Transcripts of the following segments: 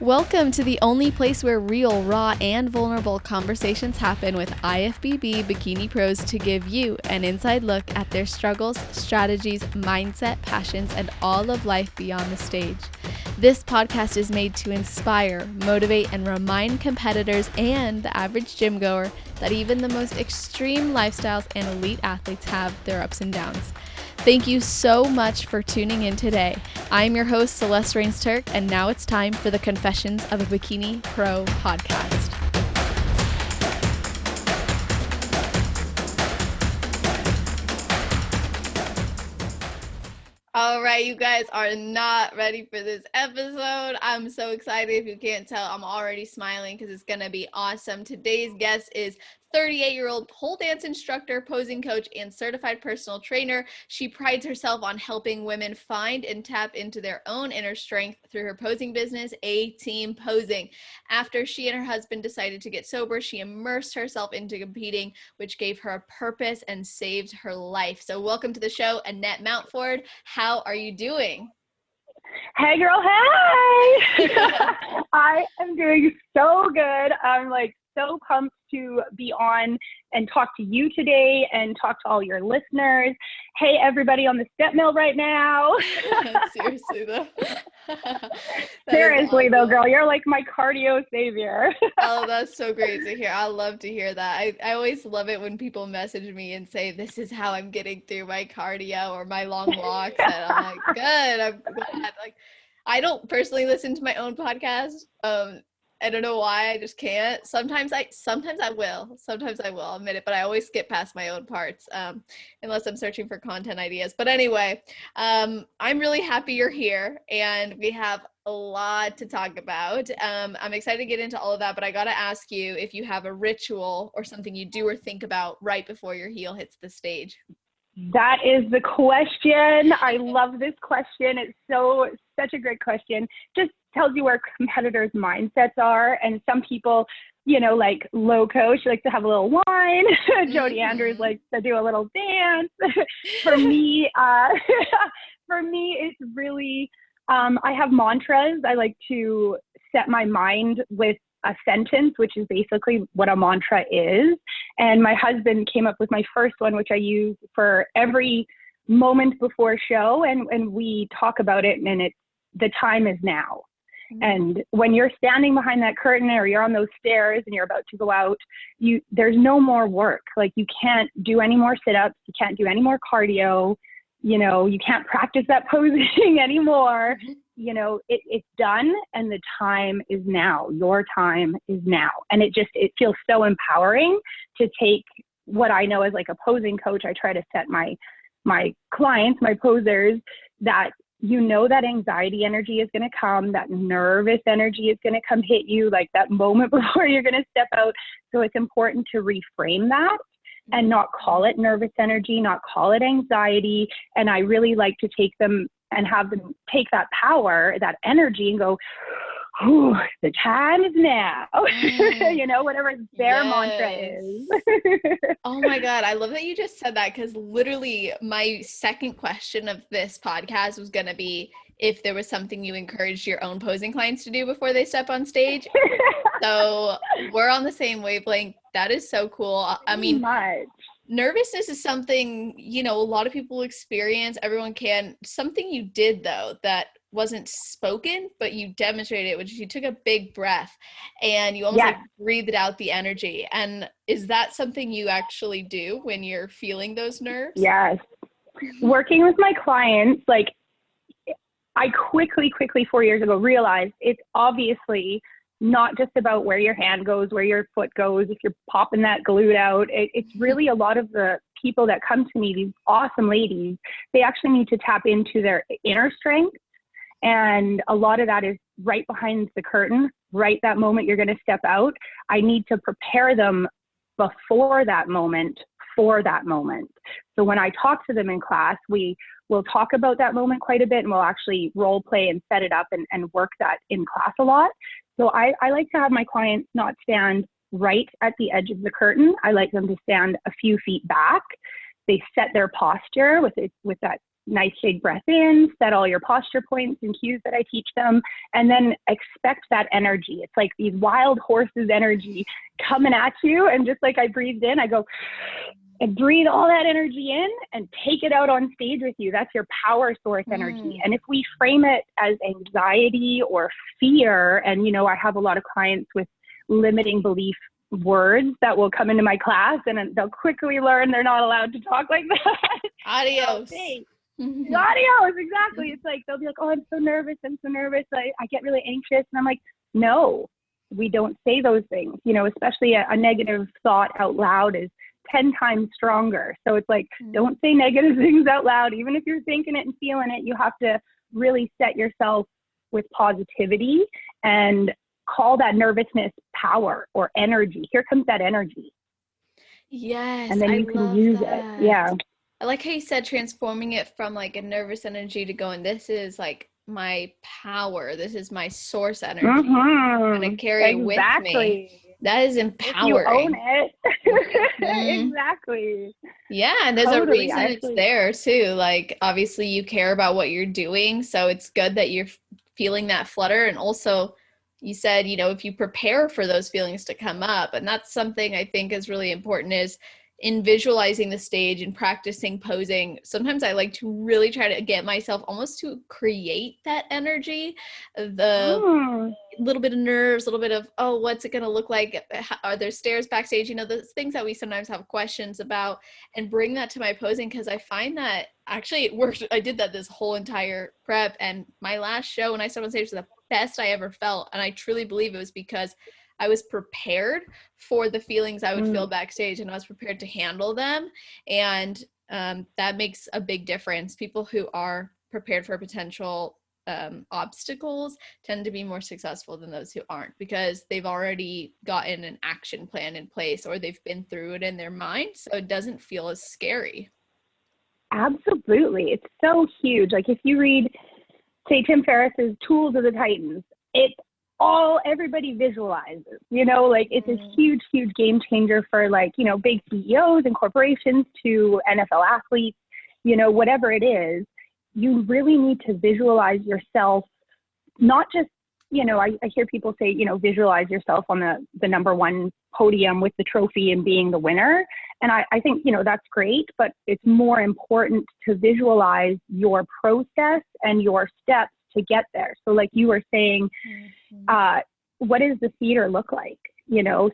Welcome to the only place where real, raw, and vulnerable conversations happen with IFBB bikini pros to give you an inside look at their struggles, strategies, mindset, passions, and all of life beyond the stage. This podcast is made to inspire, motivate, and remind competitors and the average gym goer that even the most extreme lifestyles and elite athletes have their ups and downs. Thank you so much for tuning in today. I'm your host, Celeste Rains-Turk, and now it's time for the Confessions of a Bikini Pro podcast. All right, you guys are not ready for this episode. I'm so excited. If you can't tell, I'm already smiling because it's going to be awesome. Today's guest is 38-year-old pole dance instructor, posing coach, and certified personal trainer. She prides herself on helping women find and tap into their own inner strength through her posing business, A-Team Posing. After she and her husband decided to get sober, she immersed herself into competing, which gave her a purpose and saved her life. So welcome to the show, Annette Mountford. How are you doing? Hey girl, hey! I am doing so good. I'm so pumped to be on and talk to you today and talk to all your listeners. Hey everybody on the step mill right now. Seriously though. Seriously though, girl, you're like my cardio savior. Oh, that's so great to hear. I love to hear that. I always love it when people message me and say, this is how I'm getting through my cardio or my long walks. And I'm like, good, I'm glad. I don't personally listen to my own podcast. I don't know why, I just can't. Sometimes I will. I'll admit it, but I always skip past my own parts, unless I'm searching for content ideas. But anyway, I'm really happy you're here, and we have a lot to talk about. I'm excited to get into all of that, but I got to ask you if you have a ritual or something you do or think about right before your heel hits the stage. That is the question. I love this question. It's such a great question. Just tells you where competitors' mindsets are. And some people, like Loco, she likes to have a little wine. Jody Andrews likes to do a little dance. For me, it's really, I have mantras. I like to set my mind with a sentence, which is basically what a mantra is. And my husband came up with my first one, which I use for every moment before show. And we talk about it, and it's the time is now. And when you're standing behind that curtain or you're on those stairs and you're about to go out, there's no more work. Like, you can't do any more sit-ups. You can't do any more cardio. You can't practice that posing anymore. It's done, and the time is now. Your time is now. And it feels so empowering to take what I know as like a posing coach. I try to set my clients, my posers, that that anxiety energy is going to come, that nervous energy is going to come hit you, like that moment before you're going to step out. So it's important to reframe that and not call it nervous energy, not call it anxiety. And I really like to take them and have them take that power, that energy, and go, ooh, the time is now. Whatever their mantra is. Oh my God. I love that you just said that, because literally my second question of this podcast was going to be if there was something you encouraged your own posing clients to do before they step on stage. So we're on the same wavelength. That is so cool. I mean, nervousness is something, a lot of people experience. Everyone can. Something you did, though, that wasn't spoken, but you demonstrated it, which you took a big breath and you almost breathed out the energy. And is that something you actually do when you're feeling those nerves? Yes. Working with my clients, I quickly 4 years ago realized it's obviously not just about where your hand goes, where your foot goes, if you're popping that glute out. It's really a lot of the people that come to me, these awesome ladies, they actually need to tap into their inner strength. And a lot of that is right behind the curtain, right that moment you're going to step out. I need to prepare them before that moment, for that moment. So when I talk to them in class, we will talk about that moment quite a bit, and we'll actually role play and set it up and work that in class a lot. So I like to have my clients not stand right at the edge of the curtain. I like them to stand a few feet back. They set their posture with that nice big breath in, set all your posture points and cues that I teach them, and then expect that energy. It's like these wild horses energy coming at you. And just like I breathed in, I go and breathe all that energy in and take it out on stage with you. That's your power source energy. And if we frame it as anxiety or fear, and, I have a lot of clients with limiting belief words that will come into my class, and they'll quickly learn they're not allowed to talk like that. Adios. Adios, exactly. It's like, they'll be like, oh, I'm so nervous. I get really anxious. And I'm like, no, we don't say those things. Especially a negative thought out loud is 10 times stronger. So it's like, don't say negative things out loud. Even if you're thinking it and feeling it, you have to really set yourself with positivity and call that nervousness power or energy. Here comes that energy. Yes, And then you can use it. Yeah. I like how you said transforming it from like a nervous energy to going, this is like my power. This is my source energy. I'm going to carry it with me. That is empowering. If you own it. Exactly. Yeah, and there's a reason it's there too. Like, obviously you care about what you're doing, so it's good that you're feeling that flutter. And also, you said, if you prepare for those feelings to come up, and that's something I think is really important, is in visualizing the stage and practicing posing. Sometimes I like to really try to get myself almost to create that energy, the little bit of nerves, a little bit of, oh, what's it going to look like? Are there stairs backstage? Those things that we sometimes have questions about, and bring that to my posing, because I find that actually it worked. I did that this whole entire prep, and my last show when I stepped on stage was the best I ever felt. And I truly believe it was because I was prepared for the feelings I would feel backstage, and I was prepared to handle them. And that makes a big difference. People who are prepared for potential obstacles tend to be more successful than those who aren't, because they've already gotten an action plan in place, or they've been through it in their mind, so it doesn't feel as scary. Absolutely. It's so huge. Like, if you read, say, Tim Ferriss's Tools of the Titans, everybody visualizes, like, it's a huge game changer for, like, big CEOs and corporations to NFL athletes, whatever it is. You really need to visualize yourself, not just, I hear people say, visualize yourself on the number one podium with the trophy and being the winner. And I think, that's great, but it's more important to visualize your process and your steps to get there. So like you were saying, what does the theater look like?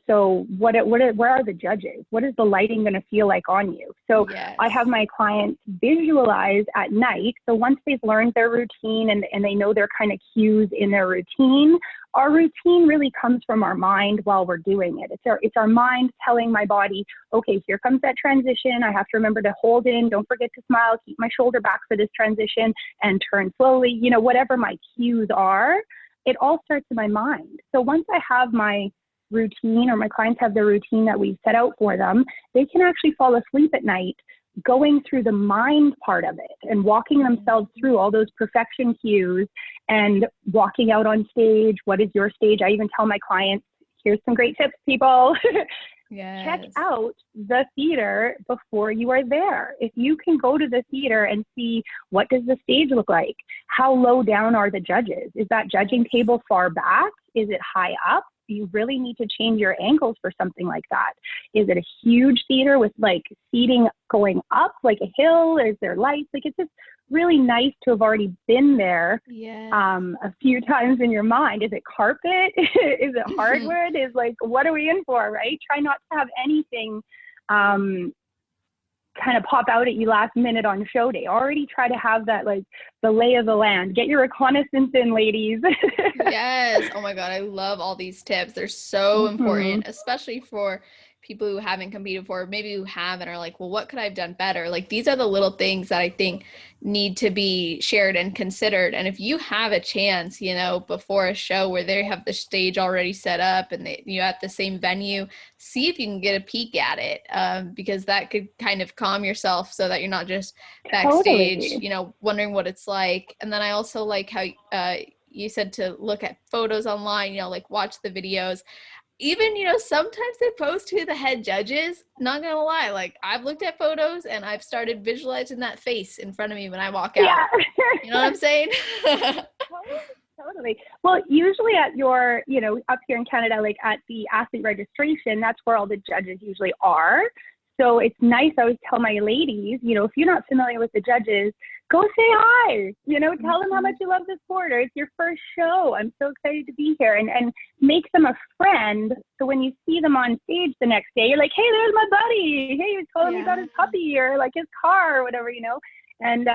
So where are the judges? What is the lighting going to feel like on you? So yes. I have my clients visualize at night. So once they've learned their routine and they know their kind of cues in their routine, our routine really comes from our mind while we're doing it. It's our mind telling my body, okay, here comes that transition. I have to remember to hold in, don't forget to smile, keep my shoulder back for this transition, and turn slowly. Whatever my cues are, it all starts in my mind. So once I have my routine, or my clients have their routine that we've set out for them, they can actually fall asleep at night going through the mind part of it and walking themselves through all those perfection cues and walking out on stage. What is your stage? I even tell my clients, here's some great tips, people. Yes. Check out the theater before you are there. If you can go to the theater and see, what does the stage look like? How low down are the judges? Is that judging table far back? Is it high up? You really need to change your angles for something like that. Is it a huge theater with like seating going up like a hill? Is there lights? Like, it's just really nice to have already been there a few times in your mind. Is it carpet? Is it hardwood? Is like, what are we in for, right? Try not to have anything kind of pop out at you last minute on show day. Already try to have that, like, the lay of the land. Get your reconnaissance in, ladies. Yes. Oh my God. I love all these tips. They're so important, especially for people who haven't competed before, maybe who have and are like, well, what could I have done better? Like, these are the little things that I think need to be shared and considered. And if you have a chance, before a show where they have the stage already set up and you're at the same venue, see if you can get a peek at it, because that could kind of calm yourself so that you're not just backstage, wondering what it's like. And then I also like how you said to look at photos online, like watch the videos. even, sometimes they post who the head judge is. Not gonna lie, like I've looked at photos and I've started visualizing that face in front of me when I walk out. Yeah. You know what I'm saying? Totally. Well, usually at your, up here in Canada, like at the athlete registration, that's where all the judges usually are. So it's nice. I always tell my ladies, if you're not familiar with the judges, go say hi, tell them how much you love the sport, or it's your first show. I'm so excited to be here, and make them a friend. So when you see them on stage the next day, you're like, hey, there's my buddy. Hey, he was telling me about his puppy or like his car or whatever, and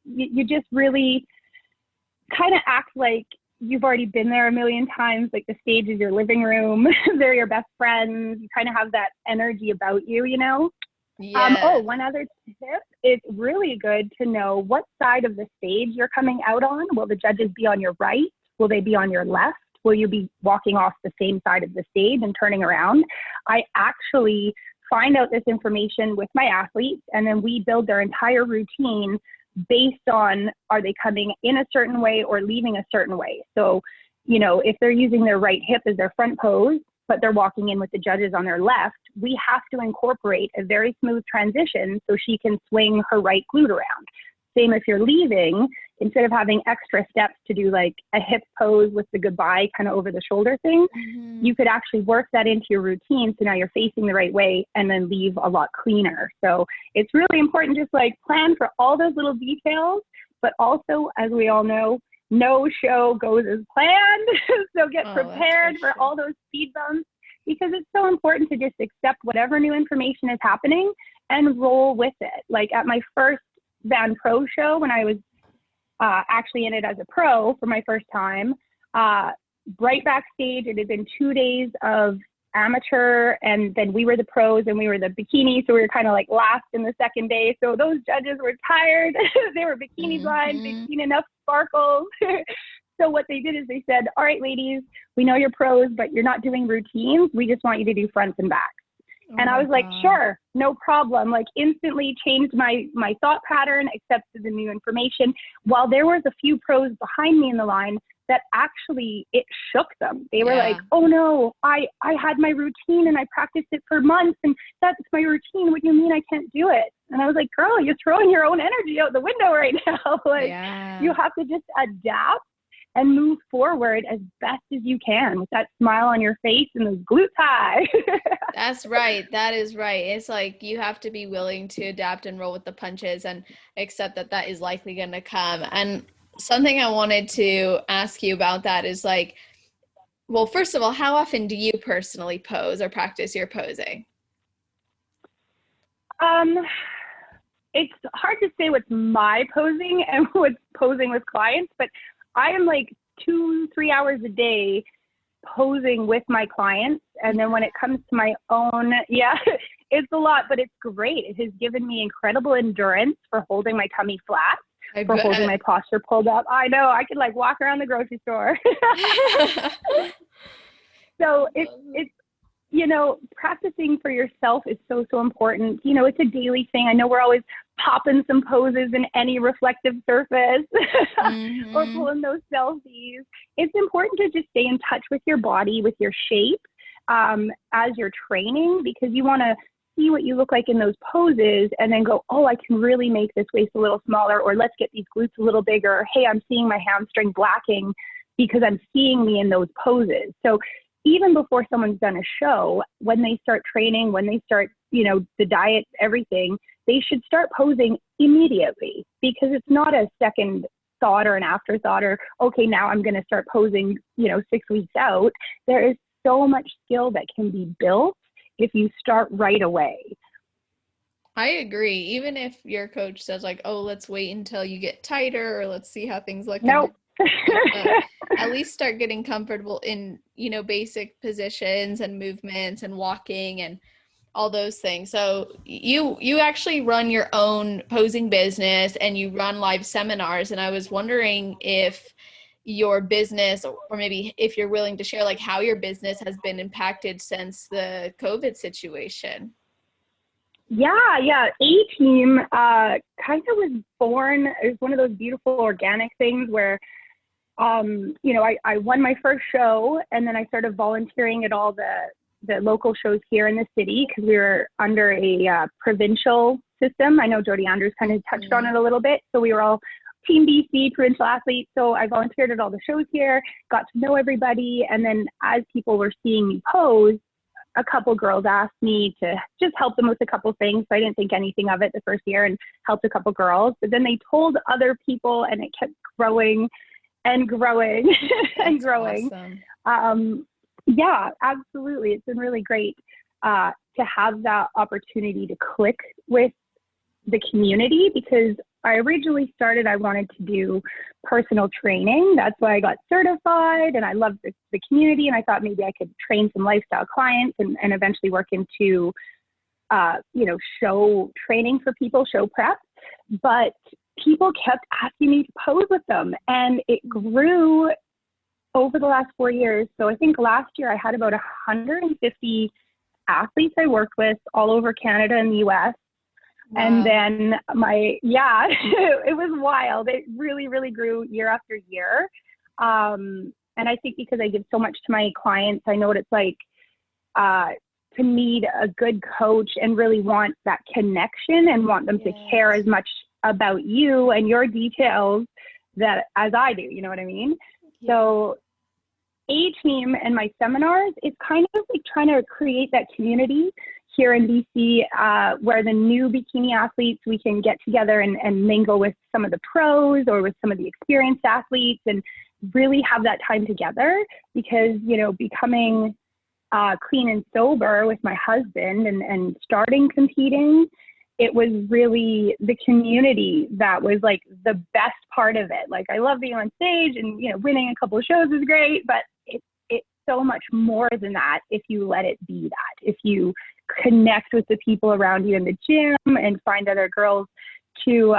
you just really kind of act like you've already been there a million times. Like the stage is your living room. They're your best friends. You kind of have that energy about you, Yeah. One other tip, it's really good to know what side of the stage you're coming out on. Will the judges be on your right? Will they be on your left? Will you be walking off the same side of the stage and turning around? I actually find out this information with my athletes, and then we build their entire routine based on, are they coming in a certain way or leaving a certain way? So, if they're using their right hip as their front pose, but they're walking in with the judges on their left, we have to incorporate a very smooth transition so she can swing her right glute around. Same if you're leaving, instead of having extra steps to do like a hip pose with the goodbye kind of over the shoulder thing, you could actually work that into your routine. So now you're facing the right way and then leave a lot cleaner. So it's really important, just like plan for all those little details, but also, as we all know, no show goes as planned. So get prepared for all those speed bumps, because it's so important to just accept whatever new information is happening and roll with it. Like at my first Van Pro show, when I was actually in it as a pro for my first time, right backstage, it had been 2 days of amateur, and then we were the pros and we were the bikini, so we were kind of like last in the second day. So those judges were tired. They were bikini blind. They'd seen enough sparkles. So what they did is they said, all right, ladies, we know you're pros, but you're not doing routines. We just want you to do fronts and backs. And I was like, sure, no problem. Like instantly changed my thought pattern, accepted the new information. While there was a few pros behind me in the line that actually it shook them. They were like, oh no, I had my routine and I practiced it for months and that's my routine. What do you mean I can't do it? And I was like, girl, you're throwing your own energy out the window right now. You have to just adapt and move forward as best as you can with that smile on your face and those glutes high. That's right. That is right. It's like you have to be willing to adapt and roll with the punches and accept that that is likely going to come. And something I wanted to ask you about that is like, well, first of all, how often do you personally pose or practice your posing? It's hard to say what's my posing and what's posing with clients, but I am like 2-3 hours a day posing with my clients. And then when it comes to my own, it's a lot, but it's great. It has given me incredible endurance for holding my tummy flat, for holding my posture pulled up. I know, I could like walk around the grocery store. So it's practicing for yourself is so important. It's a daily thing. I know we're always popping some poses in any reflective surface or pulling those selfies. It's important to just stay in touch with your body, with your shape as you're training, because you want to see what you look like in those poses and then go, oh, I can really make this waist a little smaller, or let's get these glutes a little bigger. Or, hey, I'm seeing my hamstring blacking because I'm seeing me in those poses. So even before someone's done a show, when they start training, when they start, the diet, everything, they should start posing immediately, because it's not a second thought or an afterthought or, okay, now I'm going to start posing, 6 weeks out. There is so much skill that can be built if you start right away. I agree. Even if your coach says like, oh, let's wait until you get tighter or let's see how things look. Nope. At least start getting comfortable in, basic positions and movements and walking and all those things. So you actually run your own posing business and you run live seminars. And I was wondering if your business, or maybe if you're willing to share, like how your business has been impacted since the COVID situation. Yeah. A-Team kind of was born as one of those beautiful organic things where I won my first show, and then I started volunteering at all the local shows here in the city because we were under a provincial system. I know Jody Andrews kind of touched on it a little bit. So we were all Team BC, provincial athletes. So I volunteered at all the shows here, got to know everybody. And then as people were seeing me pose, a couple girls asked me to just help them with a couple things. So I didn't think anything of it the first year and helped a couple girls. But then they told other people, and it kept growing and growing and growing. Awesome. Yeah, absolutely. It's been really great to have that opportunity to click with the community, because I originally started, I wanted to do personal training. That's why I got certified, and I loved the community, and I thought maybe I could train some lifestyle clients and eventually work into, show training for people, show prep. But people kept asking me to pose with them, and it grew over the last 4 years. So I think last year I had about 150 athletes I worked with all over Canada and the US. Wow. And then it was wild. It really, really grew year after year. And I think because I give so much to my clients, I know what it's like to meet a good coach and really want that connection and want them to care as much about you and your details that as I do, you know what I mean? So A-Team and my seminars, it's kind of like trying to create that community here in BC where the new bikini athletes, we can get together and mingle with some of the pros or with some of the experienced athletes and really have that time together, because, becoming clean and sober with my husband and starting competing, it was really the community that was like the best part of it. Like, I love being on stage and, winning a couple of shows is great, but it's so much more than that if you let it be that. If you connect with the people around you in the gym and find other girls to,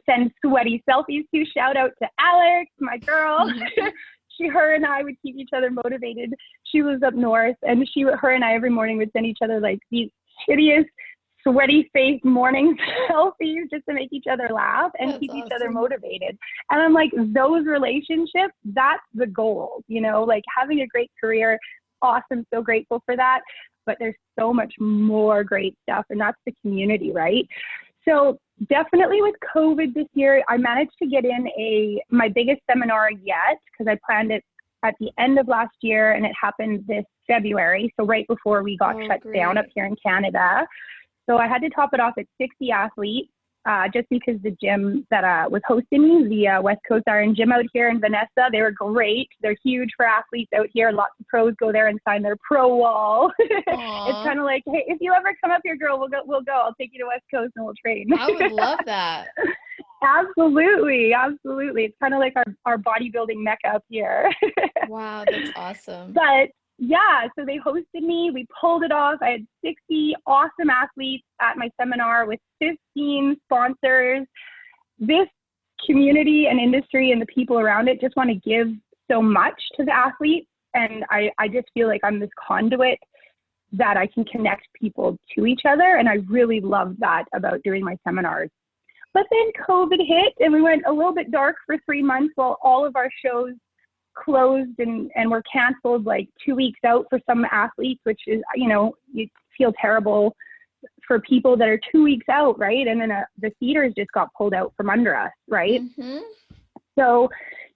send sweaty selfies to. Shout out to Alex, my girl. Her and I would keep each other motivated. She lives up north, and her and I every morning would send each other like these hideous sweaty face morning selfies just to make each other laugh and keep each other motivated. And I'm like, those relationships, that's the goal, like having a great career. Awesome. So grateful for that. But there's so much more great stuff, and that's the community, right? So definitely with COVID this year, I managed to get in my biggest seminar yet, because I planned it at the end of last year and it happened this February. So right before we got shut down up here in Canada. So I had to top it off at 60 athletes, just because the gym that was hosting me, the West Coast Iron Gym out here in Vanessa, they were great. They're huge for athletes out here. Lots of pros go there and sign their pro wall. It's kind of like, hey, if you ever come up here, girl, we'll go. I'll take you to West Coast and we'll train. I would love that. Absolutely. It's kind of like our bodybuilding mecca up here. Wow, that's awesome. But yeah, so they hosted me. We pulled it off. I had 60 awesome athletes at my seminar with 15 sponsors. This community and industry and the people around it just want to give so much to the athletes. And I just feel like I'm this conduit that I can connect people to each other. And I really love that about doing my seminars. But then COVID hit and we went a little bit dark for 3 months while all of our shows closed and were canceled like 2 weeks out for some athletes, which is, you feel terrible for people that are 2 weeks out, right? And then the theaters just got pulled out from under us, right? Mm-hmm. So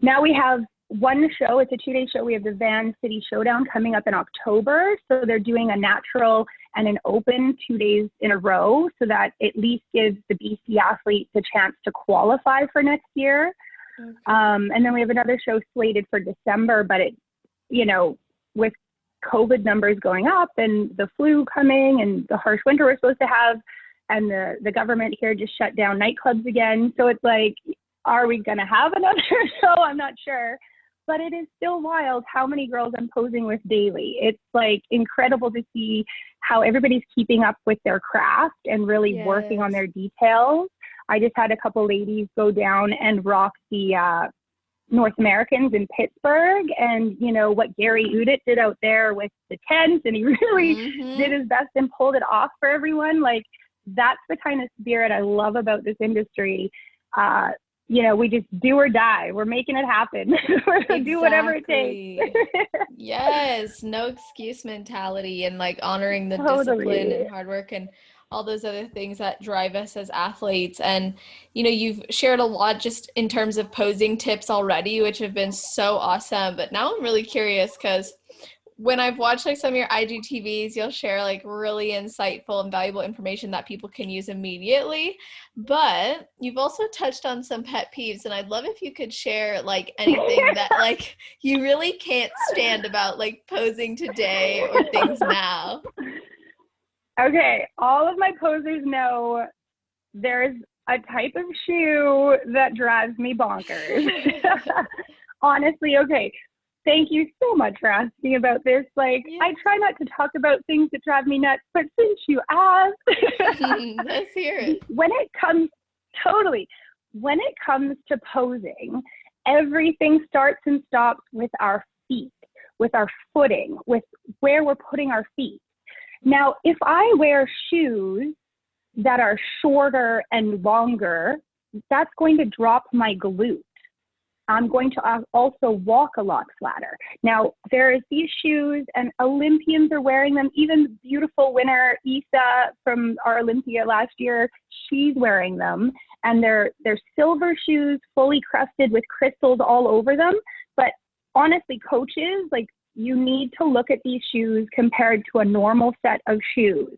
now we have one show. It's a 2-day show. We have the Van City Showdown coming up in October. So they're doing a natural and an open 2 days in a row, so that at least gives the BC athletes a chance to qualify for next year. Okay. And then we have another show slated for December, but with COVID numbers going up and the flu coming and the harsh winter we're supposed to have, and the government here just shut down nightclubs again. So it's like, are we going to have another show? I'm not sure. But it is still wild how many girls I'm posing with daily. It's like incredible to see how everybody's keeping up with their craft and really working on their details. I just had a couple ladies go down and rock the North Americans in Pittsburgh, and what Gary Udit did out there with the tent, and he really did his best and pulled it off for everyone. Like, that's the kind of spirit I love about this industry. we just do or die. We're making it happen. We're going to do whatever it takes. Exactly. Yes, no excuse mentality and like honoring the discipline Totally. and hard work and all those other things that drive us as athletes. And, you've shared a lot just in terms of posing tips already, which have been so awesome. But now I'm really curious because when I've watched like some of your IGTVs, you'll share like really insightful and valuable information that people can use immediately. But you've also touched on some pet peeves, and I'd love if you could share like anything that like you really can't stand about like posing today or things now. Okay, all of my posers know there's a type of shoe that drives me bonkers. Honestly, okay. Thank you so much for asking about this. Like, Yeah. I try not to talk about things that drive me nuts, but since you asked, Let's hear it. when it comes, totally, when it comes to posing, everything starts and stops with our feet, with our footing, with where we're putting our feet. Now, if I wear shoes that are shorter and longer, that's going to drop my glute. I'm going to also walk a lot flatter. Now, there's these shoes, and Olympians are wearing them. Even beautiful winner Isa from our Olympia last year, she's wearing them. And they're silver shoes, fully crusted with crystals all over them. But honestly, coaches, like, you need to look at these shoes compared to a normal set of shoes.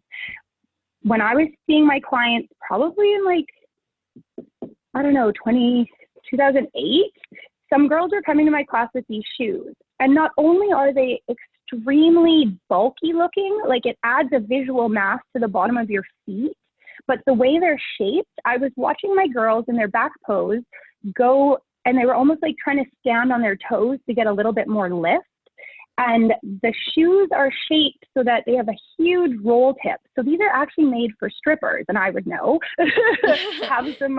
When I was seeing my clients, probably in like, I don't know, 2008, some girls are coming to my class with these shoes. And not only are they extremely bulky looking, like it adds a visual mass to the bottom of your feet, but the way they're shaped, I was watching my girls in their back pose go, and they were almost like trying to stand on their toes to get a little bit more lift. And the shoes are shaped so that they have a huge roll tip. So these are actually made for strippers, and I would know, have some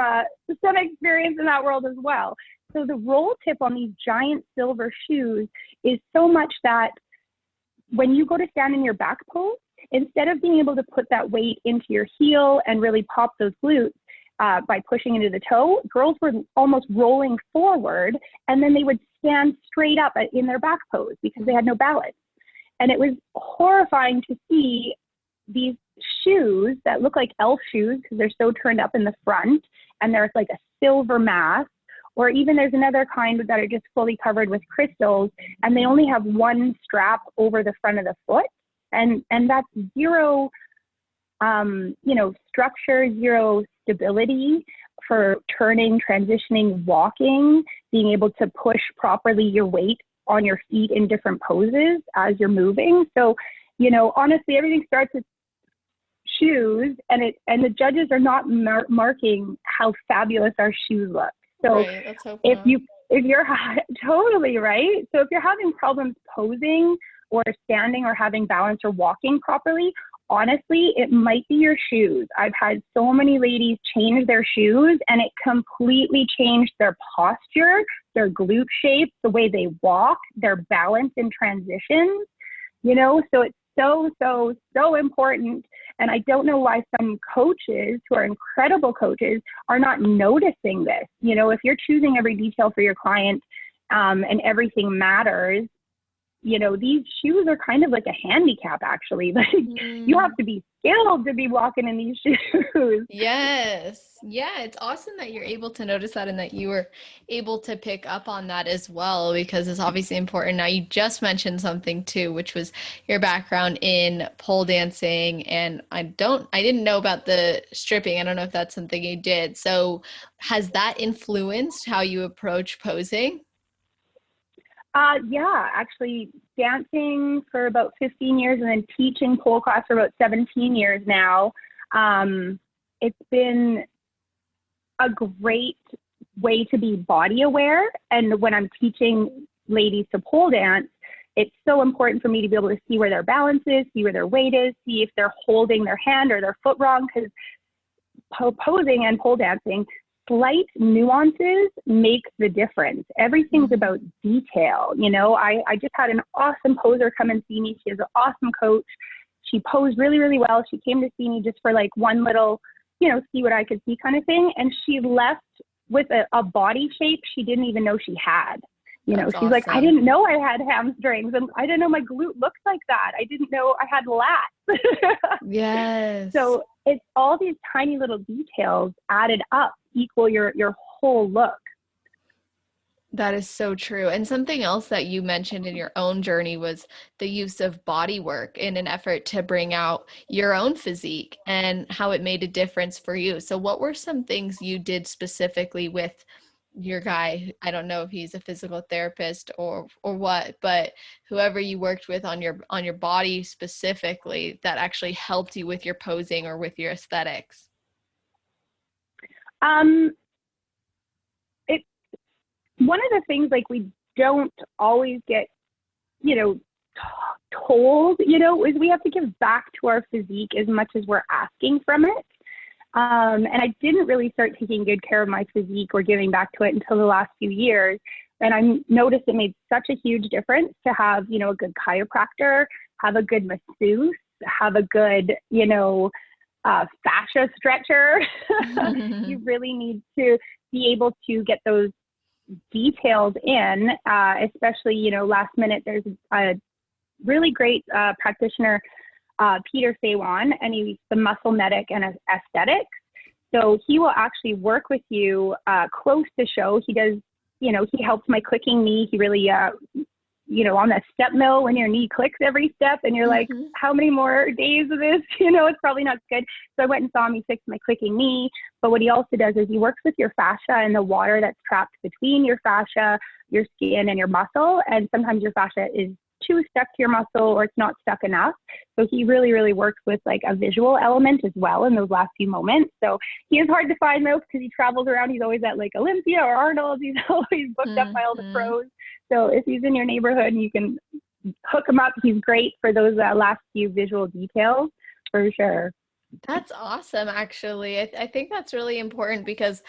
experience in that world as well. So the roll tip on these giant silver shoes is so much that when you go to stand in your back pose, instead of being able to put that weight into your heel and really pop those glutes by pushing into the toe, girls were almost rolling forward, and then they would stand straight up in their back pose because they had no balance. And it was horrifying to see these shoes that look like elf shoes because they're so turned up in the front, and there's like a silver mass, or even there's another kind that are just fully covered with crystals, and they only have one strap over the front of the foot. And that's zero, structure, zero stability for turning, transitioning, walking, being able to push properly your weight on your feet in different poses as you're moving. So, honestly, everything starts with shoes, and the judges are not marking how fabulous our shoes look. So right, let's hope if not. you're totally right. So if you're having problems posing or standing or having balance or walking properly, honestly, it might be your shoes. I've had so many ladies change their shoes, and it completely changed their posture, their glute shape, the way they walk, their balance in transitions, so it's so important. And I don't know why some coaches who are incredible coaches are not noticing this. If you're choosing every detail for your client, and everything matters, these shoes are kind of like a handicap, actually. Like, you have to be skilled to be walking in these shoes. Yes. Yeah, it's awesome that you're able to notice that and that you were able to pick up on that as well, because it's obviously important. Now, you just mentioned something too, which was your background in pole dancing, and I didn't know about the stripping. I don't know if that's something you did. So, has that influenced how you approach posing? Yeah, actually dancing for about 15 years and then teaching pole class for about 17 years now. It's been a great way to be body aware. And when I'm teaching ladies to pole dance, it's so important for me to be able to see where their balance is, see where their weight is, see if they're holding their hand or their foot wrong, because posing and pole dancing, slight nuances make the difference. Everything's about detail. I just had an awesome poser come and see me. She is an awesome coach. She posed really, really well. She came to see me just for like one little, see what I could see kind of thing. And she left with a body shape she didn't even know she had. You know, That's she's like, I awesome. didn't know I had hamstrings, and I didn't know my glute looked like that. I didn't know I had lats. Yes. So it's all these tiny little details added up equal your whole look. That is so true. And something else that you mentioned in your own journey was the use of body work in an effort to bring out your own physique and how it made a difference for you. So, what were some things you did specifically with your guy? I don't know if he's a physical therapist or what, but whoever you worked with on your body specifically that actually helped you with your posing or with your aesthetics. Um, it's one of the things like we don't always get, you know, told, you know, is we have to give back to our physique as much as we're asking from it. And I didn't really start taking good care of my physique or giving back to it until the last few years. And I noticed it made such a huge difference to have, you know, a good chiropractor, have a good masseuse, have a good, you know, fascia stretcher. You really need to be able to get those details in, especially, you know, last minute. There's a really great practitioner, Peter Sawan, and he's the muscle medic and aesthetics. So he will actually work with you close to show. He does, you know, he helps my clicking knee. He really, you know, on that step mill when your knee clicks every step and you're like, how many more days of this? You know, it's probably not good. So I went and saw him. He fixed my clicking knee. But what he also does is he works with your fascia and the water that's trapped between your fascia, your skin, and your muscle. And sometimes your fascia is too stuck to your muscle or it's not stuck enough. So he really, really works with like a visual element as well in those last few moments. So he is hard to find though because he travels around. He's always at like Olympia or Arnold. He's always booked up by all the pros. So if he's in your neighborhood, you can hook him up. He's great for those last few visual details for sure. That's awesome, actually. I think that's really important because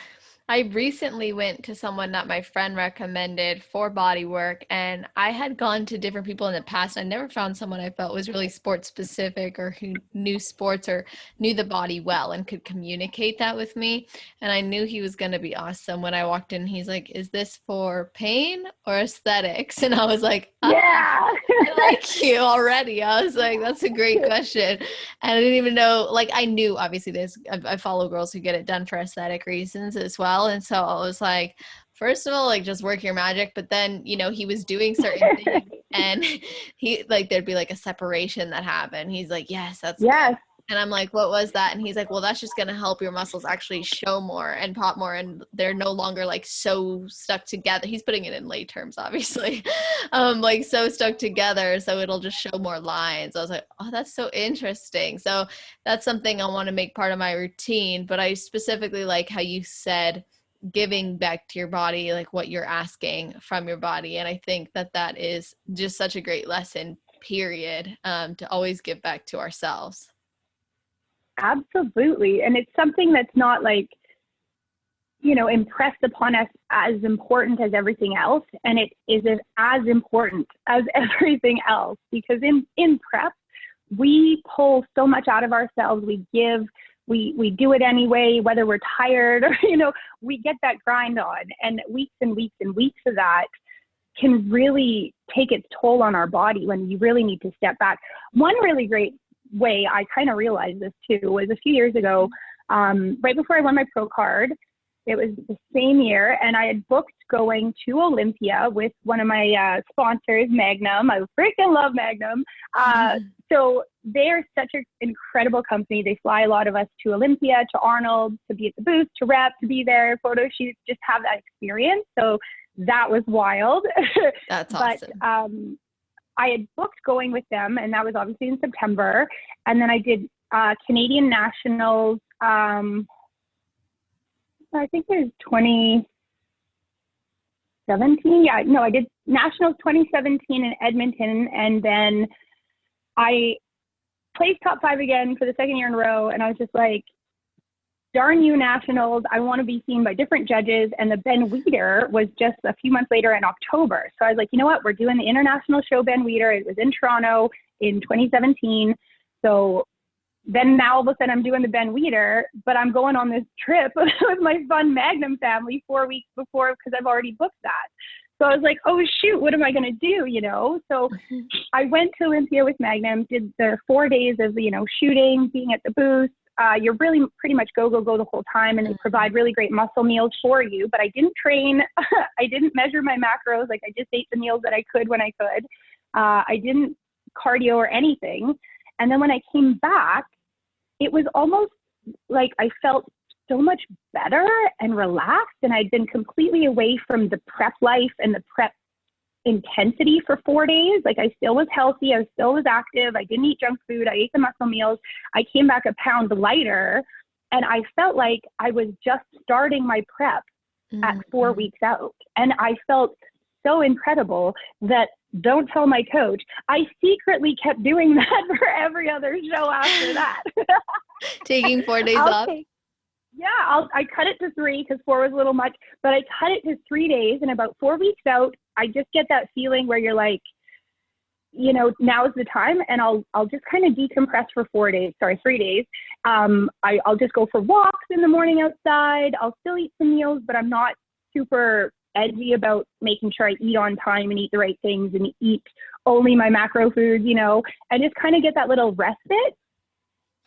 I recently went to someone that my friend recommended for body work, and I had gone to different people in the past. I never found someone I felt was really sports specific or who knew sports or knew the body well and could communicate that with me. And I knew he was going to be awesome when I walked in. He's like, "Is this for pain or aesthetics?" And I was like, Yeah. I like you already. I was like, that's a great question. And I didn't even know, like, I knew obviously I follow girls who get it done for aesthetic reasons as well. And so I was like, first of all, like, just work your magic. But then, you know, he was doing certain things and he, like, there'd be like a separation that happened. He's like, yes, that's good. Yes. And I'm like, what was that? And he's like, well, that's just going to help your muscles actually show more and pop more. And they're no longer like so stuck together. He's putting it in lay terms, obviously, like so stuck together. So it'll just show more lines. I was like, oh, that's so interesting. So that's something I want to make part of my routine. But I specifically like how you said giving back to your body, like what you're asking from your body. And I think that that is just such a great lesson, period, to always give back to ourselves. Absolutely. And it's something that's not like, you know, impressed upon us as important as everything else. And it is as important as everything else because in prep, we pull so much out of ourselves. We give, we do it anyway, whether we're tired or, you know, we get that grind on, and weeks and weeks and weeks of that can really take its toll on our body when you really need to step back. One really great way I kind of realized this too was a few years ago, right before I won my pro card. It was the same year, and I had booked going to Olympia with one of my sponsors, Magnum. I freaking love Magnum. So they're such an incredible company. They fly a lot of us to Olympia, to Arnold, to be at the booth, to rep, to be there, photo shoots, just have that experience. So that was wild. That's But awesome. I had booked going with them, and that was obviously in September. And then I did Canadian Nationals. I think it was 2017. Yeah, no, I did Nationals 2017 in Edmonton, and then I placed top 5 again for the second year in a row. And I was just like, darn you, Nationals. I want to be seen by different judges. And the Ben Weider was just a few months later in October. So I was like, you know what? We're doing the international show Ben Weider. It was in Toronto in 2017. So then now all of a sudden I'm doing the Ben Weeder, but I'm going on this trip with my fun Magnum family 4 weeks before because I've already booked that. So I was like, oh shoot, what am I going to do? So I went to Olympia with Magnum, did the 4 days of, shooting, being at the booth. You're really pretty much go the whole time, and they provide really great muscle meals for you. But I didn't train. I didn't measure my macros. Like, I just ate the meals that I could when I could. I didn't cardio or anything. And then when I came back, it was almost like I felt so much better and relaxed. And I'd been completely away from the prep life and the prep intensity for 4 days. Like, I still was healthy. I still was active. I didn't eat junk food. I ate the muscle meals. I came back a pound lighter, and I felt like I was just starting my prep at 4 weeks out. And I felt so incredible that, don't tell my coach, I secretly kept doing that for every other show after that. Taking 4 days off? I cut it to 3 because 4 was a little much, but I cut it to 3 days, and about 4 weeks out, I just get that feeling where you're like, now is the time, and I'll just kind of decompress for 3 days. I'll just go for walks in the morning outside. I'll still eat some meals, but I'm not super edgy about making sure I eat on time and eat the right things and eat only my macro foods, and just kind of get that little respite.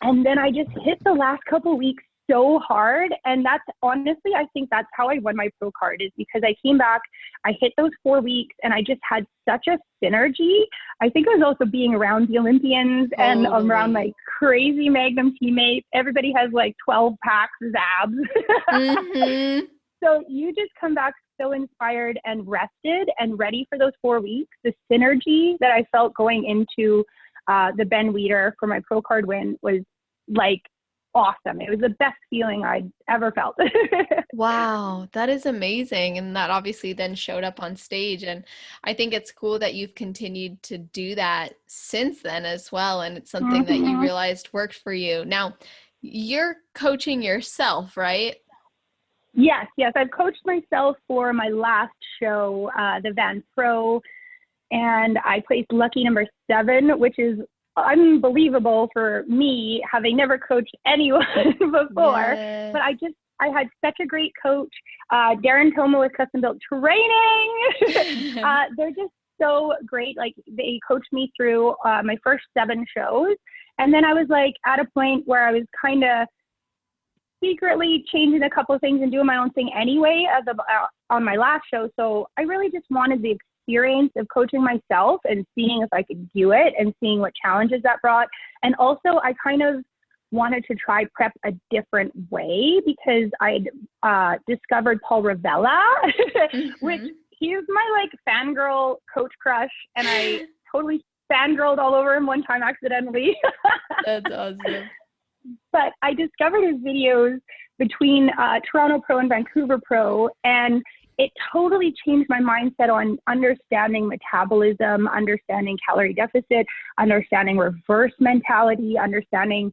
And then I just hit the last couple weeks so hard. And that's honestly, I think that's how I won my pro card, is because I came back, I hit those 4 weeks, and I just had such a synergy. I think it was also being around the Olympians and around my crazy Magnum teammates. Everybody has like 12 packs of abs. So you just come back so inspired and rested and ready for those 4 weeks. The synergy that I felt going into the Ben Weeder for my pro card win was like awesome. It was the best feeling I'd ever felt. Wow, that is amazing. And that obviously then showed up on stage. And I think it's cool that you've continued to do that since then as well. And it's something that you realized worked for you. Now, you're coaching yourself, right? Yes. I've coached myself for my last show, the Van Pro, and I placed lucky number 7, which is unbelievable for me, having never coached anyone before. Yes. But I had such a great coach, Darren Toma with Custom Built Training. They're just so great. Like, they coached me through my first 7 shows. And then I was like at a point where I was kind of secretly changing a couple of things and doing my own thing anyway on my last show. So I really just wanted the experience of coaching myself and seeing if I could do it and seeing what challenges that brought. And also, I kind of wanted to try prep a different way because I'd discovered Paul Ravella, which he's my like fangirl coach crush, and I totally fangirled all over him one time accidentally. That's awesome. But I discovered his videos between Toronto Pro and Vancouver Pro, and it totally changed my mindset on understanding metabolism, understanding calorie deficit, understanding reverse mentality, understanding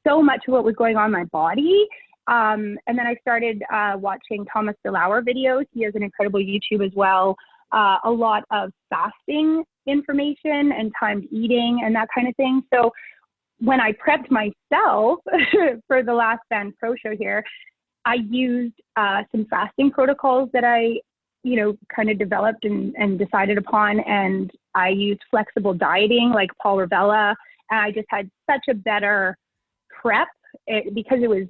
so much of what was going on in my body. And then I started watching Thomas DeLauer videos. He has an incredible YouTube as well. A lot of fasting information and timed eating and that kind of thing. So when I prepped myself for the last Van Pro show here, I used some fasting protocols that I, kind of developed and decided upon. And I used flexible dieting like Paul Ravella. And I just had such a better prep because it was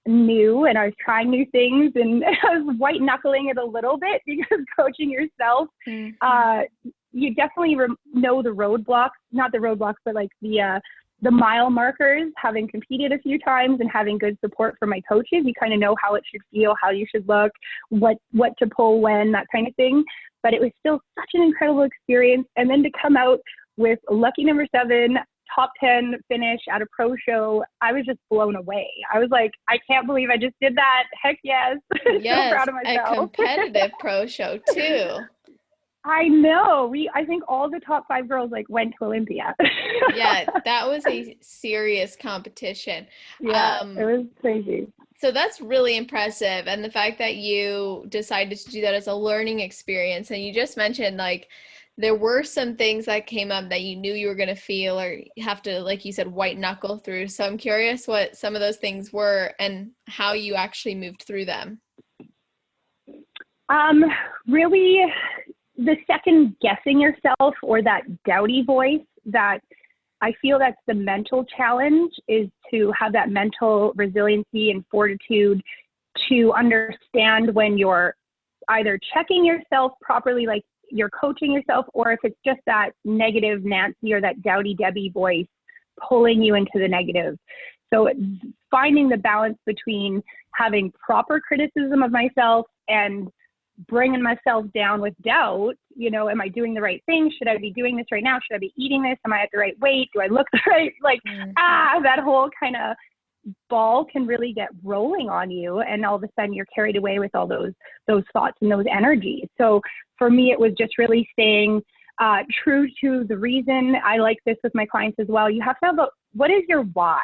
new and I was trying new things, and I was white knuckling it a little bit because coaching yourself, you definitely know the roadblocks, not the roadblocks, but like the mile markers, having competed a few times and having good support from my coaches. You kind of know how it should feel, how you should look, what to pull when, that kind of thing. But it was still such an incredible experience. And then to come out with lucky number 7, top 10 finish at a pro show, I was just blown away. I was like, I can't believe I just did that. Heck yes. Yes, so proud of myself. A competitive pro show too. I know. I think all the top 5 girls went to Olympia. Yeah, that was a serious competition. Yeah, it was crazy. So that's really impressive. And the fact that you decided to do that as a learning experience, and you just mentioned there were some things that came up that you knew you were going to feel or have to, like you said, white knuckle through. So I'm curious what some of those things were and how you actually moved through them. Really, the second guessing yourself or that doubty voice, that I feel that's the mental challenge, is to have that mental resiliency and fortitude to understand when you're either checking yourself properly, like you're coaching yourself, or if it's just that negative Nancy or that doubty Debbie voice pulling you into the negative. So finding the balance between having proper criticism of myself and bringing myself down with doubt, you know, am I doing the right thing? Should I be doing this right now? Should I be eating this? Am I at the right weight? Do I look the right? Like, that whole kind of ball can really get rolling on you. And all of a sudden you're carried away with all those thoughts and those energies. So for me, it was just really staying true to the reason. I like this with my clients as well. You have to have what is your why?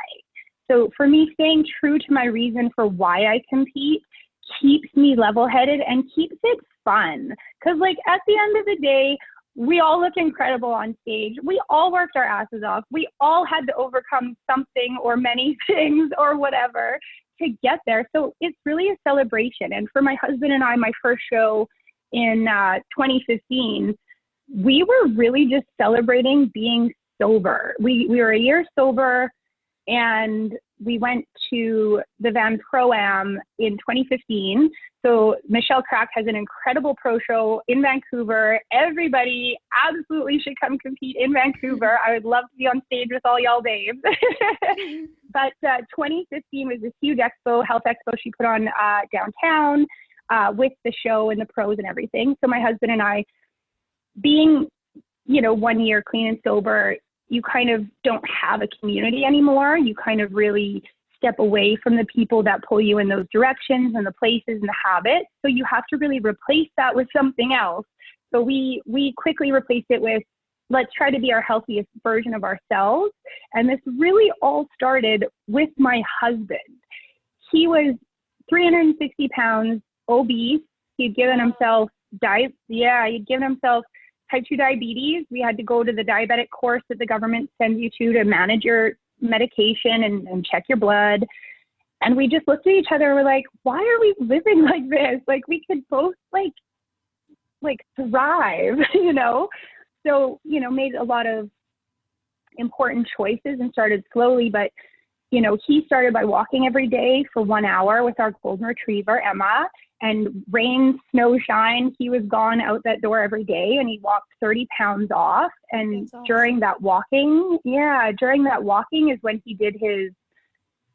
So for me, staying true to my reason for why I compete keeps me level-headed and keeps it fun. Because like at the end of the day, we all look incredible on stage. We all worked our asses off. We all had to overcome something or many things or whatever to get there. So it's really a celebration. And for my husband and I, my first show in 2015, we were really just celebrating being sober. We were a year sober, and we went to the Van Pro-Am in 2015. So Michelle Crack has an incredible pro show in Vancouver. Everybody absolutely should come compete in Vancouver. I would love to be on stage with all y'all babes. But 2015 was this huge expo, health expo she put on downtown with the show and the pros and everything. So my husband and I, being, you know, 1 year clean and sober, you kind of don't have a community anymore. You kind of really step away from the people that pull you in those directions and the places and the habits. So you have to really replace that with something else. So we quickly replaced it with, let's try to be our healthiest version of ourselves. And this really all started with my husband. He was 360 pounds, obese. He'd given himself type 2 diabetes. We had to go to the diabetic course that the government sends you to manage your medication and check your blood. And we just looked at each other and we're like, why are we living like this? Like we could both like thrive, you know? So, you know, made a lot of important choices and started slowly, but you know, he started by walking every day for 1 hour with our golden retriever, Emma, and rain, snow, shine, he was gone out that door every day, and he walked 30 pounds off. And That's awesome. during that walking is when he did his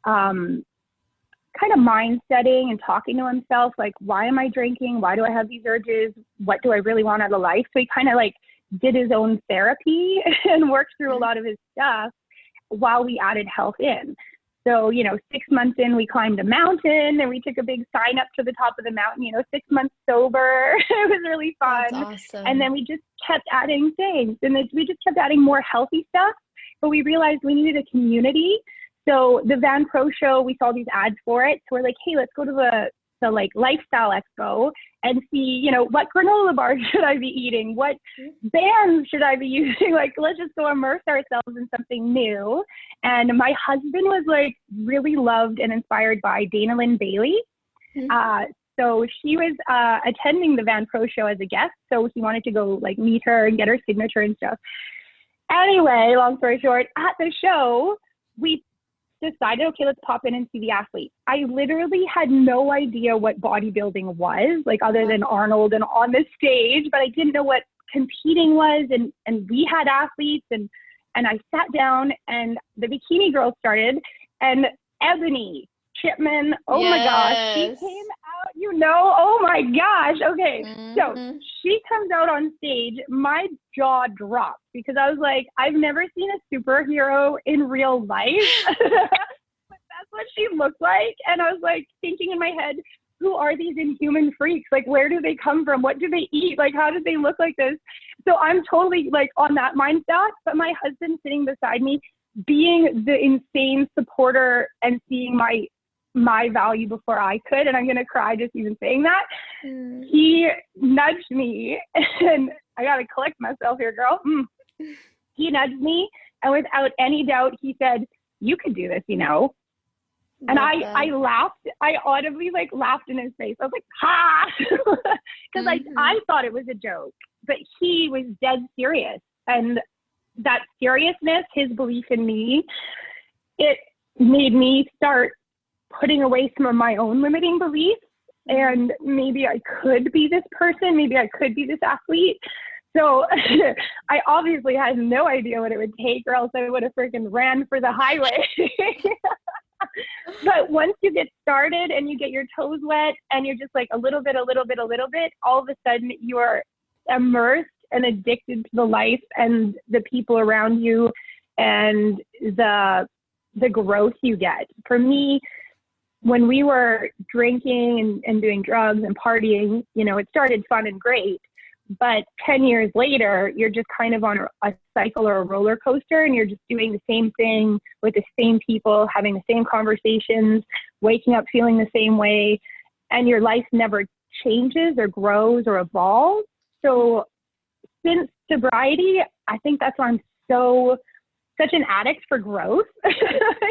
kind of mind setting and talking to himself, like, why am I drinking? Why do I have these urges? What do I really want out of life? So he kind of like did his own therapy and worked through a lot of his stuff while we added health in. So, you know, 6 months in, we climbed a mountain and we took a big sign up to the top of the mountain, you know, 6 months sober. It was really fun. That's awesome. And then we just kept adding things, and we just kept adding more healthy stuff, but we realized we needed a community. So the Van Pro show, we saw these ads for it. So we're like, hey, let's go to the like lifestyle expo and see, you know, what granola bars should I be eating? What bands should I be using? Like, let's just go immerse ourselves in something new. And my husband was like really loved and inspired by Dana Lynn Bailey. So she was attending the Van Pro show as a guest. So he wanted to go like meet her and get her signature and stuff. Anyway, long story short, at the show, we decided, okay, let's pop in and see the athletes. I literally had no idea what bodybuilding was, like other than Arnold and on the stage, but I didn't know what competing was. And we had athletes, and I sat down and the bikini girls started, and Ebony Chipman, oh my gosh, she came out, you know, oh my gosh. Okay, so she comes out on stage, my jaw dropped because I was like, I've never seen a superhero in real life, but that's what she looked like. And I was like thinking in my head, who are these inhuman freaks? Like, where do they come from? What do they eat? Like, how did they look like this? So I'm totally like on that mindset, but my husband sitting beside me, being the insane supporter and seeing my value before I could, and I'm going to cry just even saying that. Mm. He nudged me, and I got to collect myself here, girl. He nudged me, and without any doubt, he said, "You could do this, you know." And Love I that. laughed. I audibly like laughed in his face. I was like, ha, because Mm-hmm. I thought it was a joke, but he was dead serious. And that seriousness, his belief in me, it made me start putting away some of my own limiting beliefs. And maybe I could be this person. Maybe I could be this athlete. So I obviously had no idea what it would take, or else I would have freaking ran for the highway. But once you get started and you get your toes wet and you're just like a little bit, all of a sudden you are immersed and addicted to the life and the people around you and the growth you get. For me, when we were drinking and doing drugs and partying, you know, it started fun and great. But 10 years later, you're just kind of on a cycle or a roller coaster, and you're just doing the same thing with the same people, having the same conversations, waking up feeling the same way, and your life never changes or grows or evolves. So since sobriety, I think that's why I'm such an addict for growth,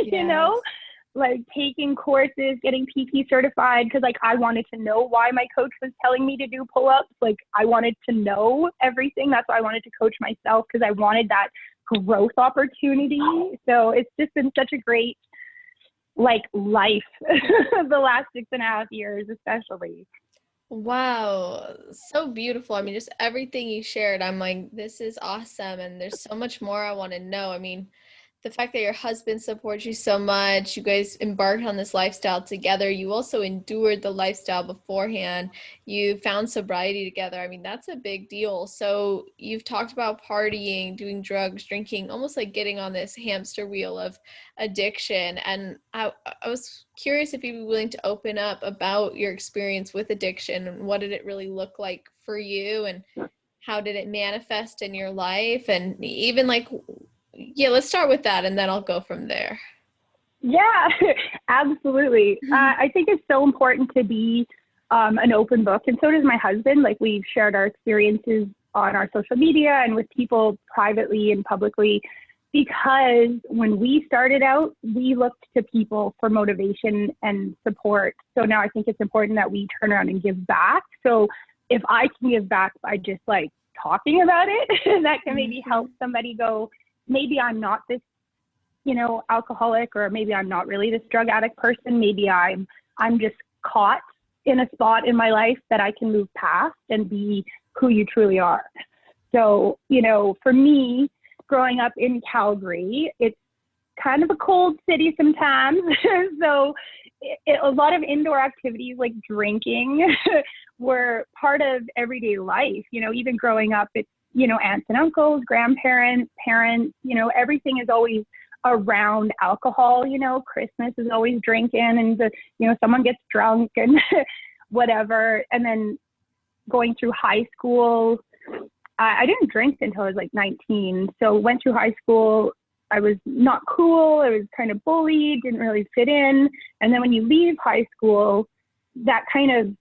you know? Yes. Like taking courses, getting PT certified, because like I wanted to know why my coach was telling me to do pull-ups. Like I wanted to know everything. That's why I wanted to coach myself, because I wanted that growth opportunity. So it's just been such a great like life the last 6.5 years, especially. Wow, so beautiful. I mean, just everything you shared, I'm like, this is awesome. And there's so much more I want to know. I mean, the fact that your husband supports you so much, you guys embarked on this lifestyle together. You also endured the lifestyle beforehand. You found sobriety together. I mean, that's a big deal. So you've talked about partying, doing drugs, drinking, almost like getting on this hamster wheel of addiction. And I was curious if you'd be willing to open up about your experience with addiction and what did it really look like for you and how did it manifest in your life? And even like, yeah, let's start with that and then I'll go from there. Yeah, absolutely. I think it's so important to be an open book, and so does my husband. Like we've shared our experiences on our social media and with people privately and publicly, because when we started out, we looked to people for motivation and support. So now I think it's important that we turn around and give back. So if I can give back by just like talking about it, that can maybe help Mhm. somebody go, maybe I'm not this, you know, alcoholic, or maybe I'm not really this drug addict person. Maybe I'm just caught in a spot in my life that I can move past and be who you truly are. So, you know, for me, growing up in Calgary, it's kind of a cold city sometimes. So a lot of indoor activities like drinking were part of everyday life. You know, even growing up, it's, you know, aunts and uncles, grandparents, parents, you know, everything is always around alcohol. You know, Christmas is always drinking, and you know, someone gets drunk and whatever. And then going through high school, I didn't drink until I was like 19. So went through high school. I was not cool. I was kind of bullied, didn't really fit in. And then when you leave high school, that kind of